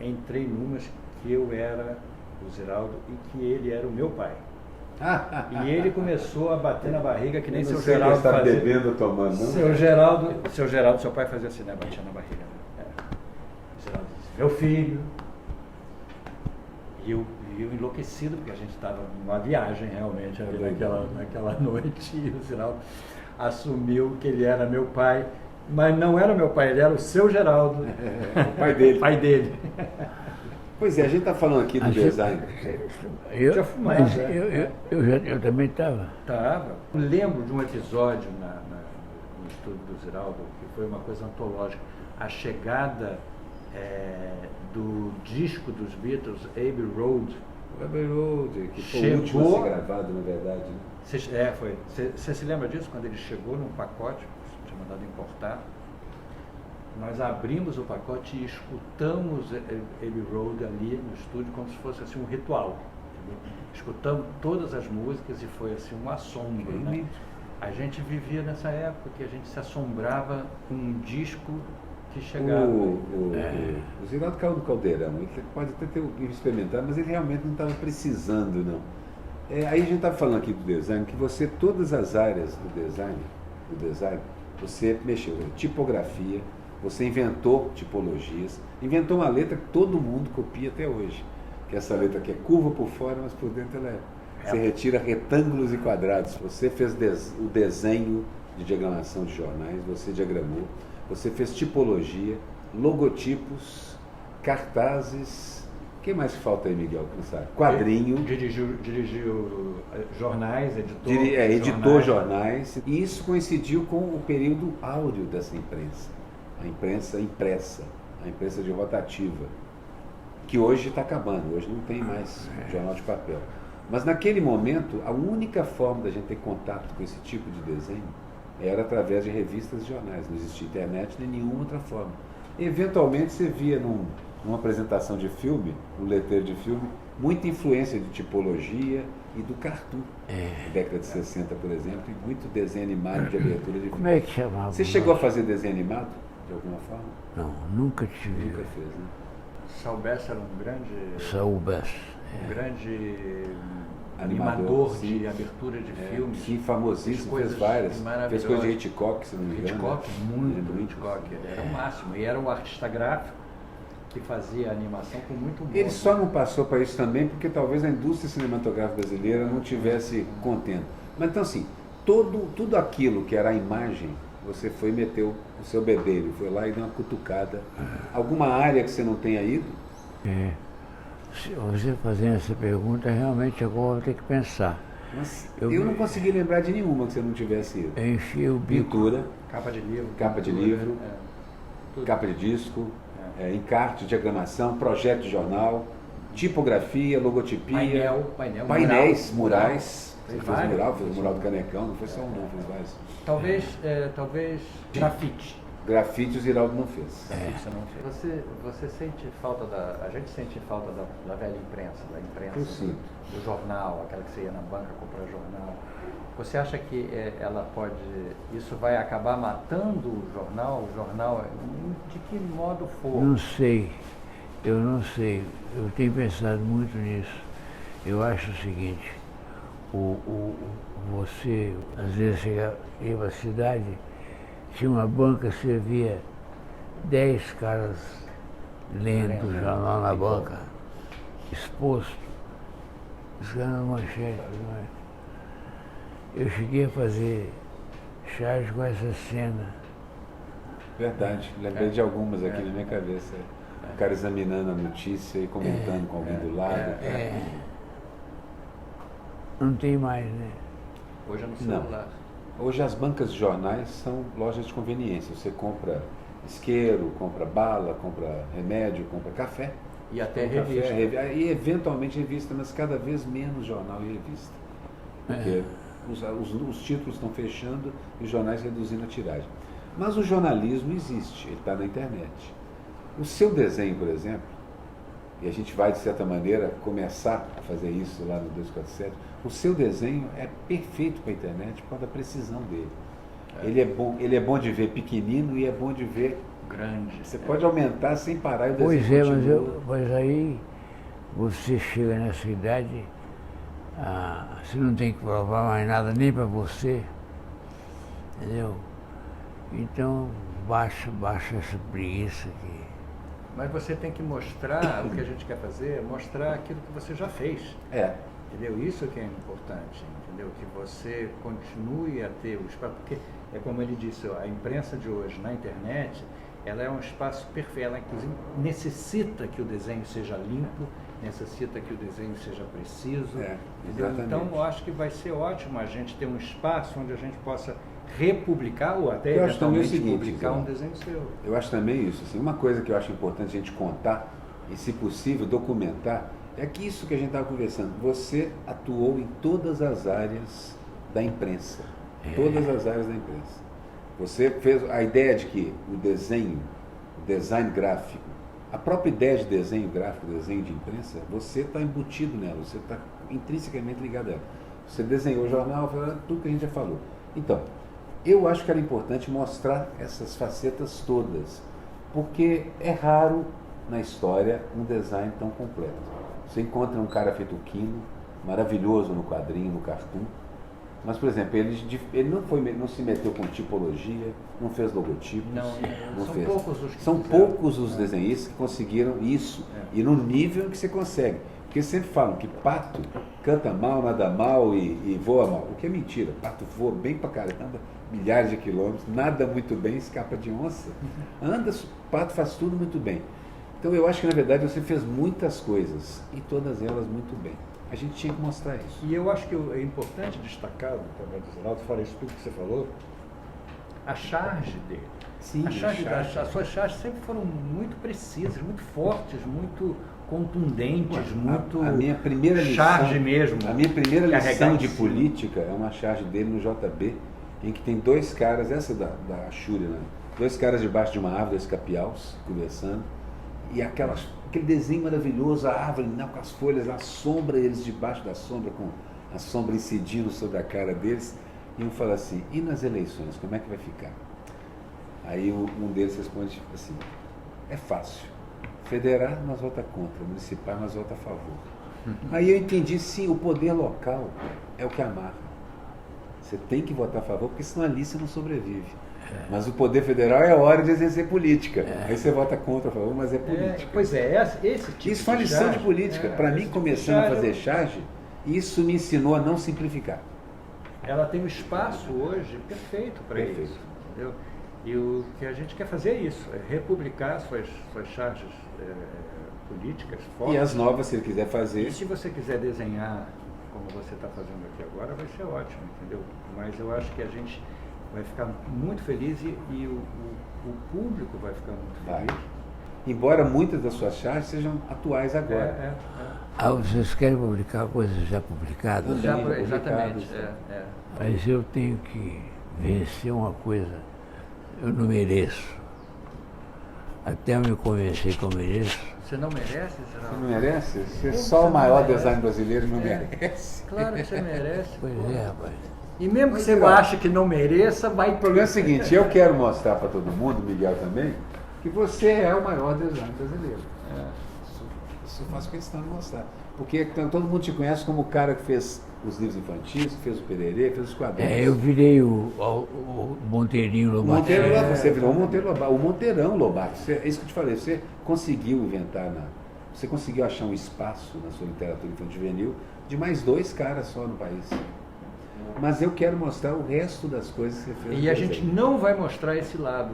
S2: entrei numas que eu era o Ziraldo e que ele era o meu pai. E ele começou a bater na barriga que nem seu Geraldo fazia.
S1: Bebendo ou tomando, não?
S2: Seu Geraldo, seu pai fazia assim, né? Batia na barriga. O Geraldo disse, meu filho. E eu enlouquecido, porque a gente estava numa viagem realmente ali naquela noite, e o Geraldo assumiu que ele era meu pai, mas não era meu pai, ele era o seu Geraldo.
S1: O pai dele.
S2: O pai dele.
S1: Pois é, a gente está falando aqui do design.
S3: Eu também estava.
S2: Estava. Lembro de um episódio no estúdio do Ziraldo, que foi uma coisa antológica. A chegada do disco dos Beatles, Abbey Road.
S1: Abbey Road, que foi
S2: Chegou,
S1: o último a ser gravado, na verdade. Né?
S2: Foi. Você se lembra disso? Quando ele chegou num pacote, que tinha mandado importar, nós abrimos o pacote e escutamos Abbey Road ali no estúdio como se fosse assim um ritual. Entendeu? Escutamos todas as músicas e foi assim um assombro. Né? A gente vivia nessa época que a gente se assombrava com um disco que chegava.
S1: O Ziraldo caiu do caldeirão. Ele pode até ter experimentado, mas ele realmente não estava precisando, não. Aí a gente está falando aqui do design, que você, todas as áreas do design, você mexeu em tipografia, você inventou tipologias, inventou uma letra que todo mundo copia até hoje, que é essa letra que é curva por fora, mas por dentro ela você retira retângulos e quadrados. Você fez o desenho de diagramação de jornais, você diagramou, você fez tipologia, logotipos, cartazes. O que mais falta aí, Miguel? Quadrinho.
S2: Dirigiu jornais,
S1: editou jornais. E isso coincidiu com o período áureo dessa imprensa. A imprensa impressa, a imprensa de rotativa, que hoje está acabando, hoje não tem mais jornal de papel. Mas naquele momento, a única forma da gente ter contato com esse tipo de desenho era através de revistas e jornais. Não existia internet nem nenhuma outra forma. Eventualmente você via numa apresentação de filme, no letreiro de filme, muita influência de tipologia e do cartoon. Década de 60, por exemplo, e muito desenho animado de abertura de filme.
S3: Como é que chamava?
S1: Você chegou a fazer desenho animado, de alguma forma?
S3: Não, nunca tive.
S1: Nunca fez, né?
S2: Saul Bass era um grande...
S3: Saul Bass.
S2: Um grande
S1: animador
S2: de abertura de filmes.
S1: Sim, famosíssimo, fez várias. Fez coisa de Hitchcock, se não me engano.
S2: Hitchcock, muito Hitchcock. Ele era o máximo. E era um artista gráfico que fazia animação com muito humor.
S1: Ele só não passou para isso também porque talvez a indústria cinematográfica brasileira não tivesse contendo. Mas então assim, tudo aquilo que era a imagem, você foi e meteu o seu bedelho, foi lá e deu uma cutucada. Alguma área que você não tenha ido?
S3: Se você fazendo essa pergunta, realmente agora eu vou ter que pensar.
S1: Mas eu não consegui lembrar de nenhuma que você não tivesse ido.
S3: Eu enfiei o bico.
S1: Pintura,
S2: capa de livro,
S1: capa de disco, encarte, diagramação, projeto de jornal, tipografia, logotipia, painéis, murais. Você fez o mural do Canecão, não foi só um não, fez vários.
S2: Talvez grafite.
S1: Grafite o Ziraldo não fez.
S2: Você sente falta a gente sente falta da velha imprensa,
S1: Eu sinto.
S2: do jornal, aquela que você ia na banca comprar jornal. Você acha que isso vai acabar matando o jornal? O jornal, de que modo for?
S3: Não sei, eu não sei. Eu tenho pensado muito nisso. Eu acho o seguinte, você às vezes chega à cidade, tinha uma banca, você via 10 caras lendo o jornal na banca, exposto, escrevendo manchete. Eu cheguei a fazer charge com essa cena.
S1: Verdade, lembrei de algumas aqui na minha cabeça. O cara examinando a notícia e comentando com alguém do lado.
S3: Não tem mais, né?
S2: Hoje é no celular.
S1: Hoje as bancas de jornais são lojas de conveniência. Você compra isqueiro, compra bala, compra remédio, compra café.
S2: E até revista.
S1: E eventualmente revista, mas cada vez menos jornal e revista. Porque os títulos estão fechando e os jornais reduzindo a tiragem. Mas o jornalismo existe, ele está na internet. O seu desenho, por exemplo, e a gente vai, de certa maneira, começar a fazer isso lá no 247, o seu desenho é perfeito para a internet por causa da precisão dele. Ele é bom de ver pequenino e é bom de ver grande. Você pode aumentar sem parar e o desenho
S3: mas aí você chega nessa idade, você não tem que provar mais nada nem para você, entendeu? Então baixa essa preguiça aqui.
S2: Mas você tem que mostrar, o que a gente quer fazer é mostrar aquilo que você já fez. Entendeu? Isso que é importante, entendeu? Que você continue a ter o espaço, porque é como ele disse, a imprensa de hoje na internet, ela é um espaço perfeito, ela inclusive necessita que o desenho seja limpo, necessita que o desenho seja preciso. Então eu acho que vai ser ótimo a gente ter um espaço onde a gente possa republicar ou até eventualmente publicar um desenho seu.
S1: Eu acho também isso. Assim, uma coisa que eu acho importante a gente contar e, se possível, documentar, é que isso que a gente estava conversando, você atuou em todas as áreas da imprensa. Todas as áreas da imprensa. Você fez a ideia de que o design gráfico, a própria ideia de desenho gráfico, desenho de imprensa, você está embutido nela, você está intrinsecamente ligado a ela. Você desenhou o jornal, tudo que a gente já falou. Então, eu acho que era importante mostrar essas facetas todas, porque é raro na história um design tão completo. Você encontra um cara feito quino, maravilhoso no quadrinho, no cartoon. Mas, por exemplo, ele não se meteu com tipologia, não fez logotipos. Não
S2: são
S1: fez.
S2: poucos os que
S1: São
S2: fizeram.
S1: poucos os desenhistas que conseguiram isso. E no nível que você consegue. Porque sempre falam que pato canta mal, nada mal e voa mal. O que é mentira. Pato voa bem pra caramba, milhares de quilômetros, nada muito bem, escapa de onça. Anda, pato faz tudo muito bem. Então eu acho que na verdade você fez muitas coisas e todas elas muito bem. A gente tinha que mostrar isso.
S2: E eu acho que é importante destacar, também, Ronaldo, fora isso tudo que você falou, a charge dele.
S1: Sim,
S2: As suas charges sempre foram muito precisas, muito fortes, muito contundentes, muito
S1: a minha primeira lição,
S2: charge mesmo.
S1: A minha primeira lição de
S2: cima.
S1: política é uma charge dele no JB, em que tem dois caras, essa da Axúria, né? Dois caras debaixo de uma árvore, dois capiaus, conversando, e aquele desenho maravilhoso, a árvore com as folhas, a sombra, eles debaixo da sombra, com a sombra incidindo sobre a cara deles, e um fala assim, e nas eleições, como é que vai ficar? Aí um deles responde assim, é fácil, federal nós votamos contra, municipal nós votamos a favor. Aí eu entendi, sim, o poder local é o que amarra. Você tem que votar a favor, porque senão ali você não sobrevive. Mas o poder federal é a hora de exercer política. Aí você vota contra a favor, mas é política.
S2: Pois é, esse tipo
S1: isso foi uma lição de política. Para mim, começando a fazer charge, isso me ensinou a não simplificar.
S2: Ela tem um espaço hoje perfeito para isso. Entendeu? E o que a gente quer fazer é isso, é republicar suas charges políticas fortes.
S1: E as novas, se ele quiser fazer.
S2: E se você quiser desenhar como você está fazendo aqui agora, vai ser ótimo, entendeu? Mas eu acho que a gente vai ficar muito feliz e o público vai ficar muito feliz.
S1: Embora muitas das suas charges sejam atuais agora.
S3: Vocês querem publicar coisas já publicadas?
S2: Exatamente.
S3: Mas eu tenho que vencer uma coisa. Eu não mereço. Até eu me convencer que eu mereço.
S2: Você não merece, Geraldo?
S1: Você não merece? Você é só o maior design brasileiro não merece.
S2: Claro que você merece.
S3: Pois é, rapaz.
S2: E mesmo que você ache que não mereça, vai...
S1: O problema é o seguinte, eu quero mostrar para todo mundo, Miguel também, que você é o maior design brasileiro. Isso eu faço questão de mostrar. Porque todo mundo te conhece como o cara que fez os livros infantis, que fez o Pererê, fez os quadrinhos.
S3: Eu virei o Monteirinho Lobato.
S1: Você virou o Monteiro Lobato, o Monteirão Lobato. É isso que eu te falei, você conseguiu inventar, você conseguiu achar um espaço na sua literatura infantil juvenil de mais dois caras só no país. Mas eu quero mostrar o resto das coisas que você fez.
S2: E a gente não vai mostrar esse lado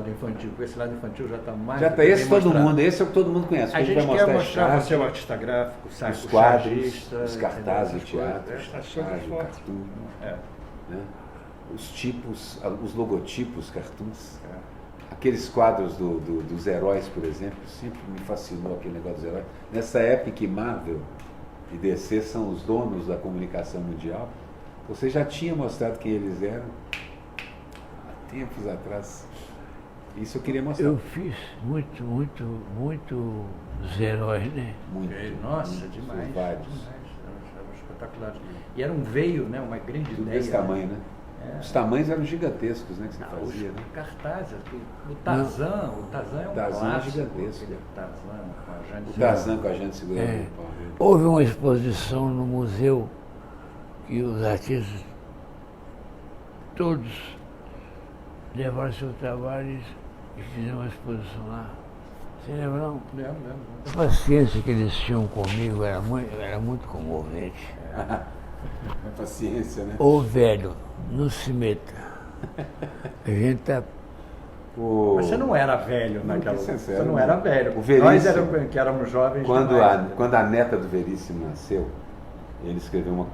S2: infantil, porque esse lado infantil já está mais...
S1: Já está esse todo mundo, esse é o que todo mundo conhece.
S2: A gente quer mostrar você é o artista gráfico,
S1: os quadros, os cartazes de teatro, cartoon, os tipos, os logotipos, cartoons. Aqueles quadros dos heróis, por exemplo, sempre me fascinou aquele negócio dos heróis. Nessa época que Marvel e DC são os donos da comunicação mundial, você já tinha mostrado quem eles eram há tempos atrás. Isso eu queria mostrar.
S3: Eu fiz muitos heróis, né?
S1: Muito.
S2: Nossa, demais.
S1: Vários.
S2: Eram espetaculares. E era um veio, né? Uma grande
S1: Tudo
S2: ideia.
S1: desse tamanho, né? Os tamanhos eram gigantescos, né? Que você fazia,
S2: os
S1: né?
S2: cartazes. O Tarzan é um
S1: Tarzan
S2: clássico.
S1: é gigantesco.
S2: O
S1: Tarzan com a gente segurando o pau.
S3: Houve uma exposição no museu que os artistas todos levaram seu trabalho e fizeram uma exposição lá. Você lembra, não?
S2: Lembro.
S3: A paciência que eles tinham comigo era muito comovente.
S1: Paciência, né?
S3: Ô velho, não se meta. A gente tá...
S2: Mas você não era velho naquela... Você não era velho.
S1: O Veríssimo,
S2: nós que éramos jovens
S1: quando a neta do Veríssimo nasceu, ele escreveu uma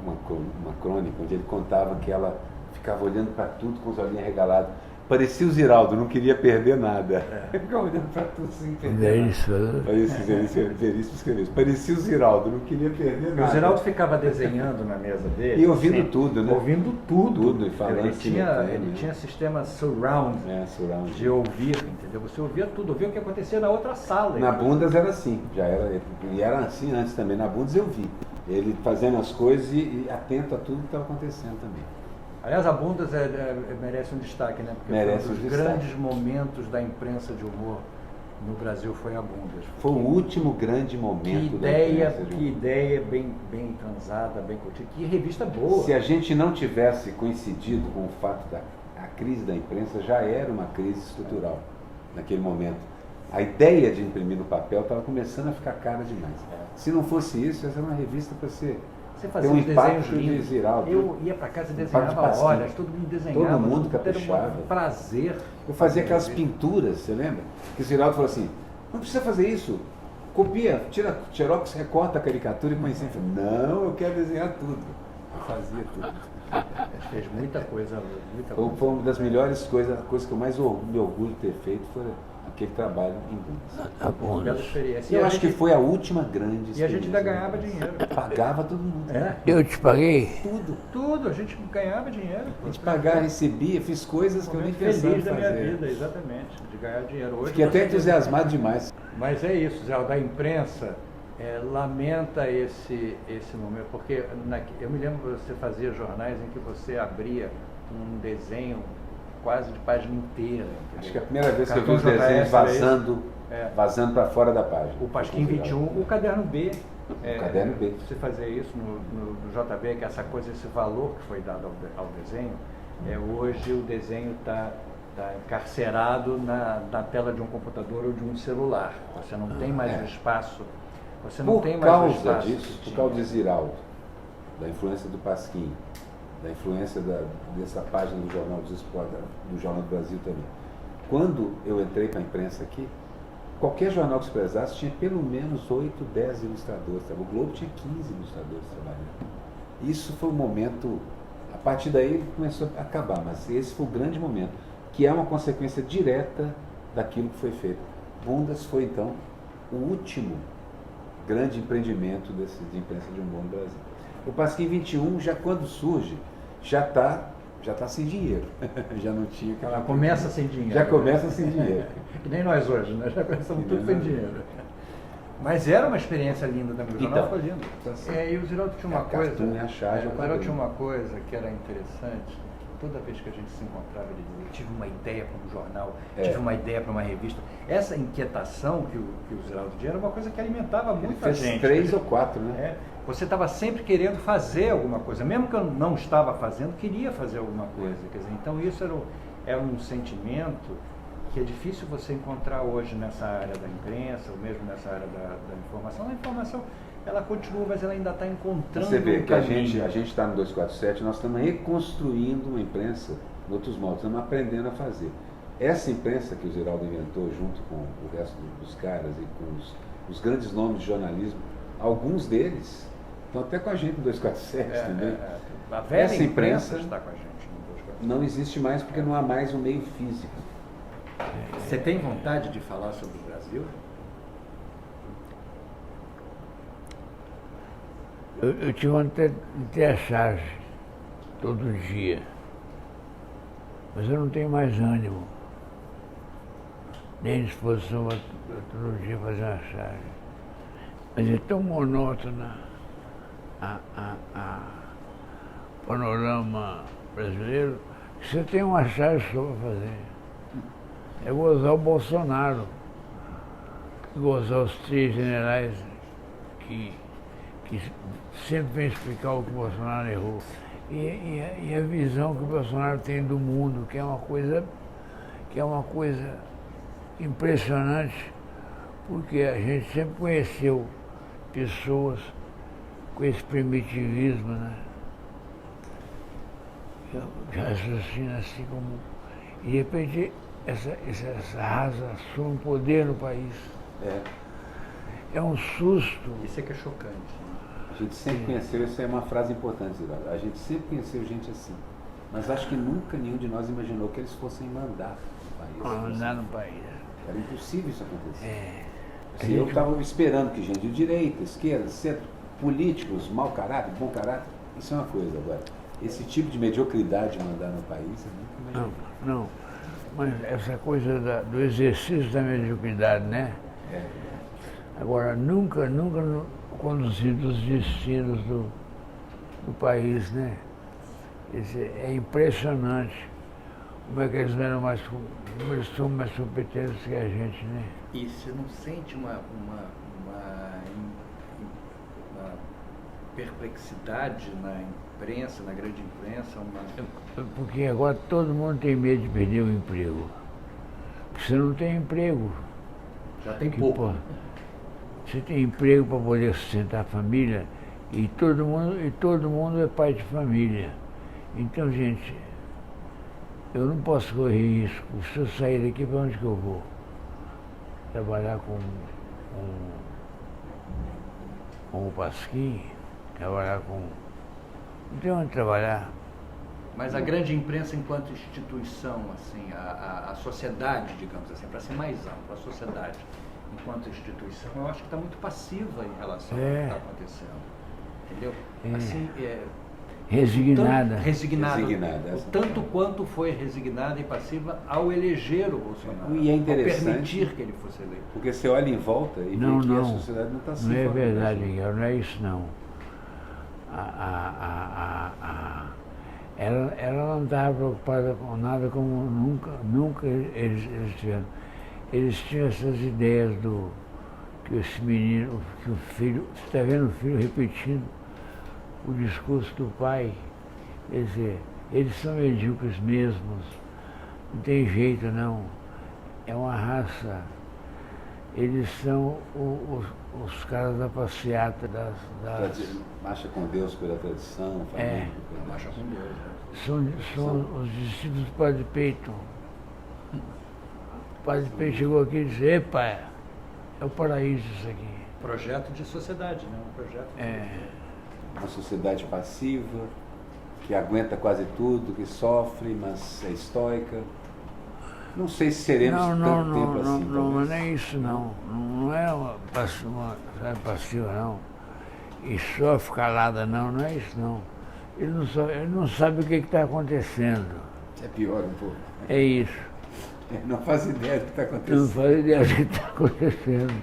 S1: crônica onde ele contava que ela ficava olhando para tudo com os olhinhos regalados. Parecia o Ziraldo, não queria perder nada. Ficava olhando para tudo sem perder nada. Veríssimo escreveu isso. Parecia o Ziraldo, não queria perder nada.
S2: O Ziraldo ficava desenhando na mesa dele.
S1: E ouvindo tudo, né?
S2: Ouvindo tudo.
S1: E falando.
S2: Ele tinha sistema surround,
S1: surround
S2: de ouvir, entendeu? Você ouvia tudo, ouvia o que acontecia na outra sala.
S1: Na Bundas era assim, e era assim antes também. Na Bundas eu vi. Ele fazendo as coisas e atento a tudo que estava acontecendo também.
S2: Aliás, a Bundas merece um destaque, né? Porque
S1: merece
S2: foi um dos grandes momentos da imprensa de humor no Brasil foi a Bundas.
S1: Foi o último grande momento da imprensa.
S2: Que ideia bem transada, bem curtida. Que revista boa.
S1: Se a gente não tivesse coincidido com o fato da a crise da imprensa, já era uma crise estrutural naquele momento. A ideia de imprimir no papel estava começando a ficar cara demais. Se não fosse isso, essa era uma revista para ser...
S2: Você fazia
S1: um
S2: uns desenhos
S1: impacto de Ziraldo.
S2: Eu ia para casa e
S1: Impacto de
S2: desenhava
S1: Pasquim.
S2: horas, todo mundo desenhava.
S1: Todo mundo
S2: Era
S1: caprichava.
S2: um prazer.
S1: Eu fazia aquelas pinturas, você lembra? Que o Ziraldo falou assim, não precisa fazer isso. Copia, tira xerox, recorta a caricatura e põe assim. Eu falei, não, eu quero desenhar tudo. Eu fazia tudo.
S2: Fez muita coisa.
S1: Foi uma das melhores coisas, a coisa que eu mais me orgulho de ter feito foi aquele trabalho em Bundas.
S2: Uma bela experiência.
S1: Eu acho que foi a última grande experiência.
S2: E a gente ainda ganhava dinheiro.
S1: Pagava todo mundo.
S3: Eu te paguei?
S2: Tudo, a gente ganhava dinheiro.
S1: A gente pagava, recebia, fiz coisas que eu nem pensava
S2: feliz
S1: em
S2: da minha
S1: fazer.
S2: vida, exatamente, de ganhar dinheiro. Hoje
S1: Fiquei até
S2: você-
S1: entusiasmado demais.
S2: Mas é isso, Zé, da imprensa lamenta esse momento, porque eu me lembro que você fazia jornais em que você abria um desenho quase de página inteira. Entendeu?
S1: Acho que a primeira vez que eu vi os
S2: Cartão
S1: desenhos
S2: JS,
S1: vazando para fora da página.
S2: O Pasquim 21, o Caderno B.
S1: O Caderno B.
S2: Você fazia isso no JB, que essa coisa, esse valor que foi dado ao desenho, hoje o desenho está encarcerado na tela de um computador ou de um celular. Você não tem mais o espaço. Você não tem mais o
S1: Por
S2: espaço.
S1: causa disso, por causa de Ziraldo, da influência do Pasquim, da influência dessa página do Jornal dos Esportes, do Jornal do Brasil também. Quando eu entrei para a imprensa aqui, qualquer jornal que se precisasse tinha pelo menos 8, 10 ilustradores. O Globo tinha 15 ilustradores trabalhando. Isso foi um momento, a partir daí começou a acabar, mas esse foi o grande momento, que é uma consequência direta daquilo que foi feito. Bundas foi então o último grande empreendimento de imprensa de humor no Brasil. O Pasquim 21, já quando surge, já está sem dinheiro. Já não tinha aquela...
S2: Ela começa sem dinheiro.
S1: Já começa sem dinheiro.
S2: Que nem nós hoje, né? Já começamos
S1: Que
S2: tudo
S1: nem
S2: sem
S1: nós.
S2: dinheiro. Mas era uma experiência linda também. O jornal
S1: Então,
S2: foi lindo.
S1: tá certo.
S2: E o Ziraldo tinha uma
S1: A
S2: coisa.
S1: Cartoon e a Charge,
S2: O
S1: eu
S2: Ziraldo
S1: falei.
S2: tinha uma coisa que era interessante. Que toda vez que a gente se encontrava, ele dizia: eu tive uma ideia para um jornal, tive uma ideia para uma revista. Essa inquietação que o Ziraldo tinha era uma coisa que alimentava
S1: Ele
S2: muita
S1: fez
S2: gente.
S1: 3 ou 4, né?
S2: Você estava sempre querendo fazer alguma coisa, mesmo que eu não estava fazendo, queria fazer alguma coisa. Quer dizer, então isso era um sentimento que é difícil você encontrar hoje nessa área da imprensa, ou mesmo nessa área da informação. A informação, ela continua, mas ela ainda está encontrando
S1: Você vê
S2: um
S1: que a
S2: caminho.
S1: gente está no 247, nós estamos reconstruindo uma imprensa de outros modos, estamos aprendendo a fazer. Essa imprensa que o Ziraldo inventou junto com o resto dos caras e com os grandes nomes de jornalismo, alguns deles estão até com a gente no 247 também.
S2: A velha
S1: Essa imprensa
S2: está com a gente no 247.
S1: não existe mais porque não há mais um meio físico.
S2: Você tem vontade de falar sobre o Brasil?
S3: Eu tinha vontade de ter a charge todo dia. Mas eu não tenho mais ânimo. Nem disposição para todo dia fazer uma charge. Mas é tão monótona a panorama brasileiro que você tem uma charge só para fazer. É gozar o Bolsonaro, gozar os 3 generais que sempre vem explicar o que o Bolsonaro errou. E a visão que o Bolsonaro tem do mundo, que é uma coisa impressionante, porque a gente sempre conheceu pessoas com esse primitivismo, né? Que raciocina assim como... E de repente essa raça assume poder no país. É um susto.
S2: Isso é que é chocante.
S1: A gente sempre conheceu, isso é uma frase importante, Ziraldo. A gente sempre conheceu gente assim. Mas acho que nunca nenhum de nós imaginou que eles fossem mandar no país.
S3: Mandar no país.
S1: Era impossível isso acontecer.
S3: É.
S1: Eu estava esperando que gente de direita, esquerda, centro, políticos, mau caráter, bom caráter, isso é uma coisa. Agora, esse tipo de mediocridade mandar no país, eu nunca imaginei.
S3: Não. Mas essa coisa do exercício da mediocridade, né? Agora, nunca conduzido os destinos do país, né? É impressionante como é que eles eram mais, como eles são mais competentes que a gente, né?
S2: E você não sente uma perplexidade na imprensa, na grande imprensa?
S3: Porque agora todo mundo tem medo de perder o emprego. Você não tem emprego.
S2: Já tem pouco.
S3: Pô, você tem emprego para poder sustentar a família e todo mundo é pai de família. Então, gente, eu não posso correr risco. Se eu sair daqui, para onde que eu vou? Trabalhar com o Pasquim, trabalhar com... Não tem onde trabalhar.
S2: Mas a grande imprensa enquanto instituição, assim, a sociedade, digamos assim, para ser mais amplo, a sociedade enquanto instituição, eu acho que está muito passiva em relação ao que está acontecendo. Entendeu? Assim,
S3: resignada.
S1: Resignada.
S2: O tanto quanto foi resignada e passiva ao eleger o Bolsonaro,
S1: E é interessante,
S2: ao permitir que ele fosse eleito.
S1: Porque você olha em volta e vê que a sociedade não está assim.
S3: Não é verdade, Miguel, não é isso não. Ela não estava preocupada com nada como nunca eles tiveram. Eles tinham essas ideias que esse menino, que o filho, você está vendo o filho repetindo o discurso do pai, quer dizer, eles são medíocres mesmos, não tem jeito não, é uma raça, eles são os caras da passeata
S1: Marcha com Deus pela tradição, família,
S2: marcha com Deus.
S3: São os discípulos do Padre Peito. O Padre Peito chegou aqui e disse, epa, é o paraíso isso aqui.
S2: Projeto de sociedade, né? Um projeto
S1: Uma sociedade passiva, que aguenta quase tudo, que sofre, mas é estoica. Não sei se seremos tanto tempo assim.
S3: Não, mas não é isso não. Não é uma passiva não. E sofre calada não é isso não. Ele não sabe o que está acontecendo.
S1: É pior um pouco.
S3: É isso.
S1: Ele não faz ideia do que está acontecendo.
S3: Não faz ideia do que está acontecendo.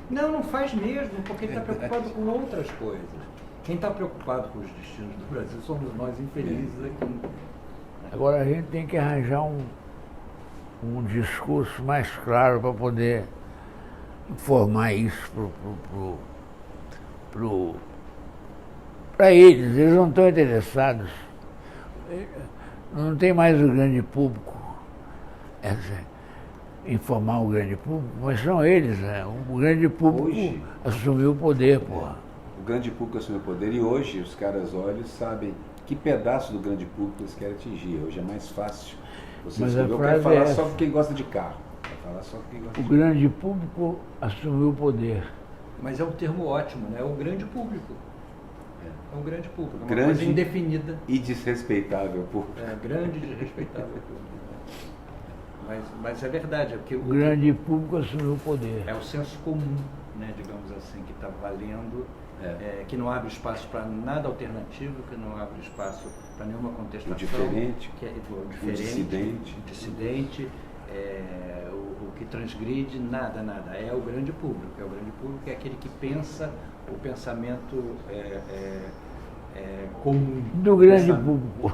S2: Não faz mesmo, porque ele está preocupado com outras coisas. Quem está preocupado com os destinos do Brasil somos nós infelizes aqui.
S3: Agora a gente tem que arranjar um discurso mais claro para poder informar isso para eles não estão interessados. Não tem mais o grande público, informar o grande público, mas são eles, né? O grande público hoje assumiu o poder, porra.
S1: O grande público assumiu o poder e hoje os caras olham e sabem que pedaço do grande público eles querem atingir. Hoje é mais fácil. Você escreveu, quer falar só com quem gosta de carro. Falar só com quem gosta de
S3: grande público assumiu o poder.
S2: Mas é um termo ótimo, né? É o grande público. É um grande público, uma
S1: grande
S2: coisa indefinida.
S1: E desrespeitável público.
S2: Grande e desrespeitável público. Mas é verdade. É porque
S3: o grande público assumiu o poder.
S2: É o senso comum, né, digamos assim, que está valendo, que não abre espaço para nada alternativo, que não abre espaço para nenhuma contestação.
S1: O diferente,
S2: o dissidente, o que transgride, nada. É o grande público. É o grande público, é aquele que pensa o pensamento comum.
S3: Do grande público.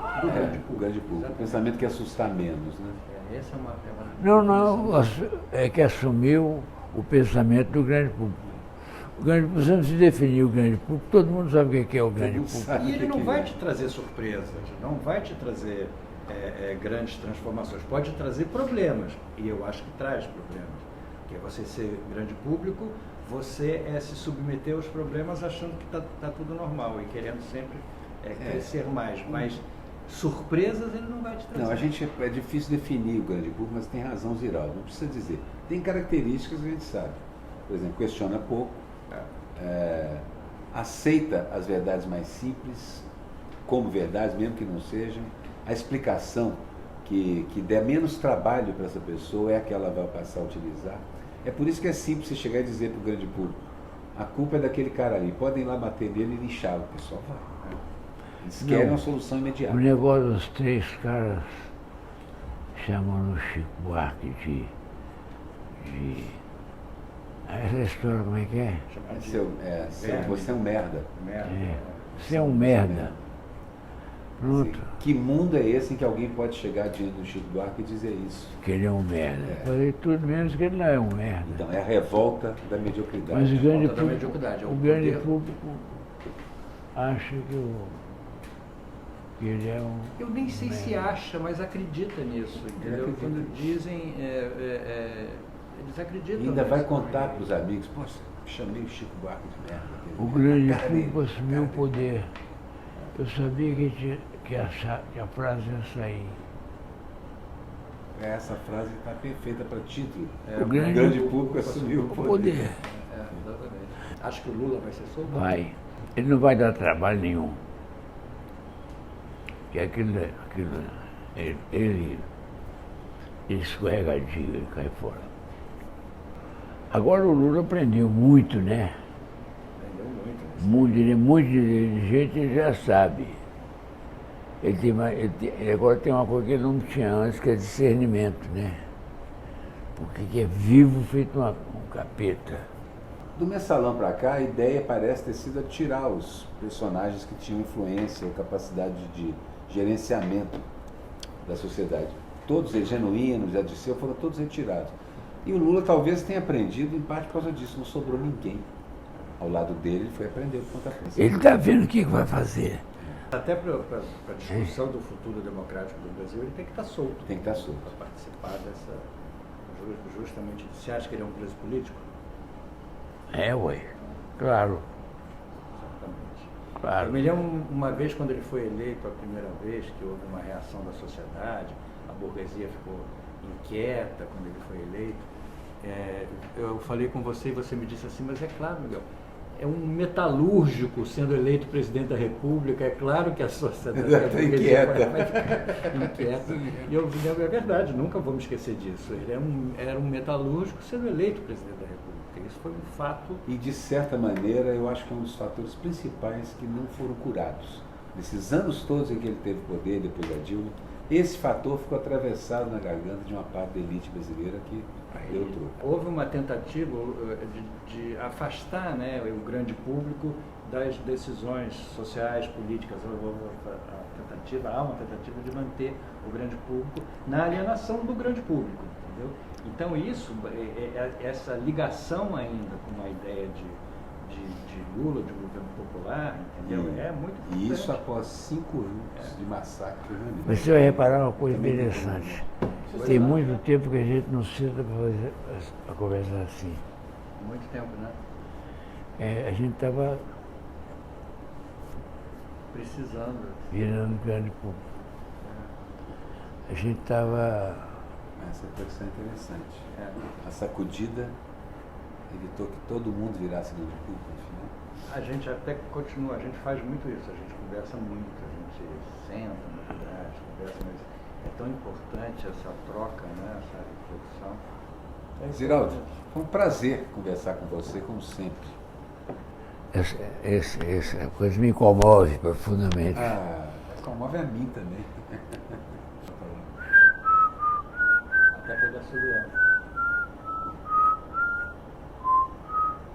S1: O grande público. O pensamento que assustar menos, né?
S2: Essa é uma
S3: não, é que assumiu o pensamento do grande público. O grande público, você não se definiu o grande público, todo mundo sabe o que é o grande público.
S2: E ele não vai te trazer surpresas, não vai te trazer grandes transformações, pode trazer problemas, e eu acho que traz problemas. Porque você ser grande público, você se submeter aos problemas achando que está tudo normal e querendo sempre crescer mais, mas surpresas ele não vai te trazer.
S1: Não, é difícil definir o grande público, mas tem razão, Ziraldo, não precisa dizer. Tem características que a gente sabe. Por exemplo, questiona pouco, aceita as verdades mais simples como verdades, mesmo que não sejam. A explicação que der menos trabalho para essa pessoa é a que ela vai passar a utilizar. É por isso que é simples você chegar e dizer para o grande público, a culpa é daquele cara ali, podem ir lá bater nele e lixar, o pessoal vai. Eles querem uma solução imediata.
S3: O negócio dos 3 caras chamando o Chico Buarque de... Essa história como é que é?
S1: Você é um merda.
S3: Você é um merda. Pronto.
S1: Que mundo é esse em que alguém pode chegar diante do Chico Buarque e dizer isso?
S3: Que ele é um merda. Falei tudo menos que ele não é um merda.
S1: Então, é a revolta da mediocridade.
S3: Mas o grande
S2: Volta da mediocridade, é o
S3: o grande
S2: poder.
S3: público acha que ele é um.
S2: Eu nem sei se
S3: merda.
S2: acha, mas acredita nisso, entendeu?
S1: acredita.
S2: Quando dizem, eles acreditam.
S1: E ainda vai
S2: nisso.
S1: contar para os amigos, poxa, chamei o Chico Buarque de merda.
S3: O grande
S1: Cara dele,
S3: público assumiu o
S1: cara
S3: poder. Eu sabia que a frase ia sair.
S1: Essa frase está perfeita para título.
S3: O
S1: O
S3: grande
S1: grande público assumiu o poder.
S3: poder.
S2: Exatamente. Acho que o Lula vai ser solto?
S3: Vai. Ele não vai dar trabalho nenhum. Que ele escorregadio, ele cai fora. Agora o Lula aprendeu muito, né?
S2: Entendeu muito, né?
S3: Ele é muito inteligente, ele já sabe. Ele agora tem uma coisa que ele não tinha antes, que é discernimento, né? Porque é vivo feito um capeta.
S1: Do Mensalão para cá, a ideia parece ter sido tirar os personagens que tinham influência ou capacidade de gerenciamento da sociedade. Todos eles, genuínos, já Disseu, foram todos retirados. E o Lula talvez tenha aprendido, em parte por causa disso, não sobrou ninguém ao lado dele, ele foi aprender por conta própria.
S3: Ele está vendo o que vai fazer.
S2: Até para a discussão do futuro democrático do Brasil, ele tem que estar solto.
S1: Tem que estar solto.
S2: Para participar dessa. Justamente. Você acha que ele é um preso político?
S3: É, ué. Claro.
S2: Exatamente.
S3: Claro.
S2: Eu me lembro uma vez, quando ele foi eleito a primeira vez, que houve uma reação da sociedade, a burguesia ficou inquieta quando ele foi eleito. Eu falei com você e você me disse assim, mas é claro, Miguel, é um metalúrgico sendo eleito presidente da República, é claro que a sociedade
S1: Está inquieta.
S2: vai ficar inquieta. E eu lembro, é verdade, nunca vou me esquecer disso. Ele era um metalúrgico sendo eleito presidente da República. Isso foi um fato.
S1: E, de certa maneira, eu acho que é um dos fatores principais que não foram curados. Nesses anos todos em que ele teve poder, depois da Dilma, esse fator ficou atravessado na garganta de uma parte da elite brasileira que deu troco.
S2: Houve uma tentativa de afastar, né, o grande público das decisões sociais, políticas. Há uma tentativa de manter o grande público na alienação do grande público, entendeu? Então isso, essa ligação ainda com a ideia de Lula, de governo popular, entendeu? É muito importante.
S1: E isso após 5 anos de massacre no Rio de Janeiro.
S3: Você vai reparar uma coisa interessante. Tem muito tempo que a gente não senta para conversar assim.
S2: Muito tempo, né?
S3: A gente estava
S2: Precisando.
S3: virando grande público. A gente estava.
S1: Essa reflexão é interessante.
S2: É.
S1: A sacudida evitou que todo mundo virasse grande público, no final.
S2: A gente até continua, a gente faz muito isso, a gente conversa muito, a gente senta na verdade, conversa, mas é tão importante essa troca, né, essa reflexão.
S1: Ziraldo, foi um prazer conversar com você, como sempre.
S3: Essa coisa me comove profundamente.
S1: Comove a mim também.
S2: Até pegar subiando.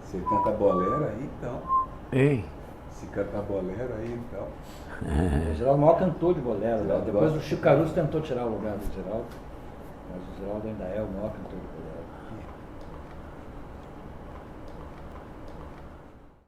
S1: Você canta bolero aí, então.
S3: Ei?
S1: Se canta bolero aí, então.
S2: O Geraldo é o maior cantor de bolero, né?
S1: Geraldo
S2: Depois
S1: gosta.
S2: o Chico Caruso tentou tirar o lugar do Geraldo, mas o Geraldo ainda é o maior cantor de bolero.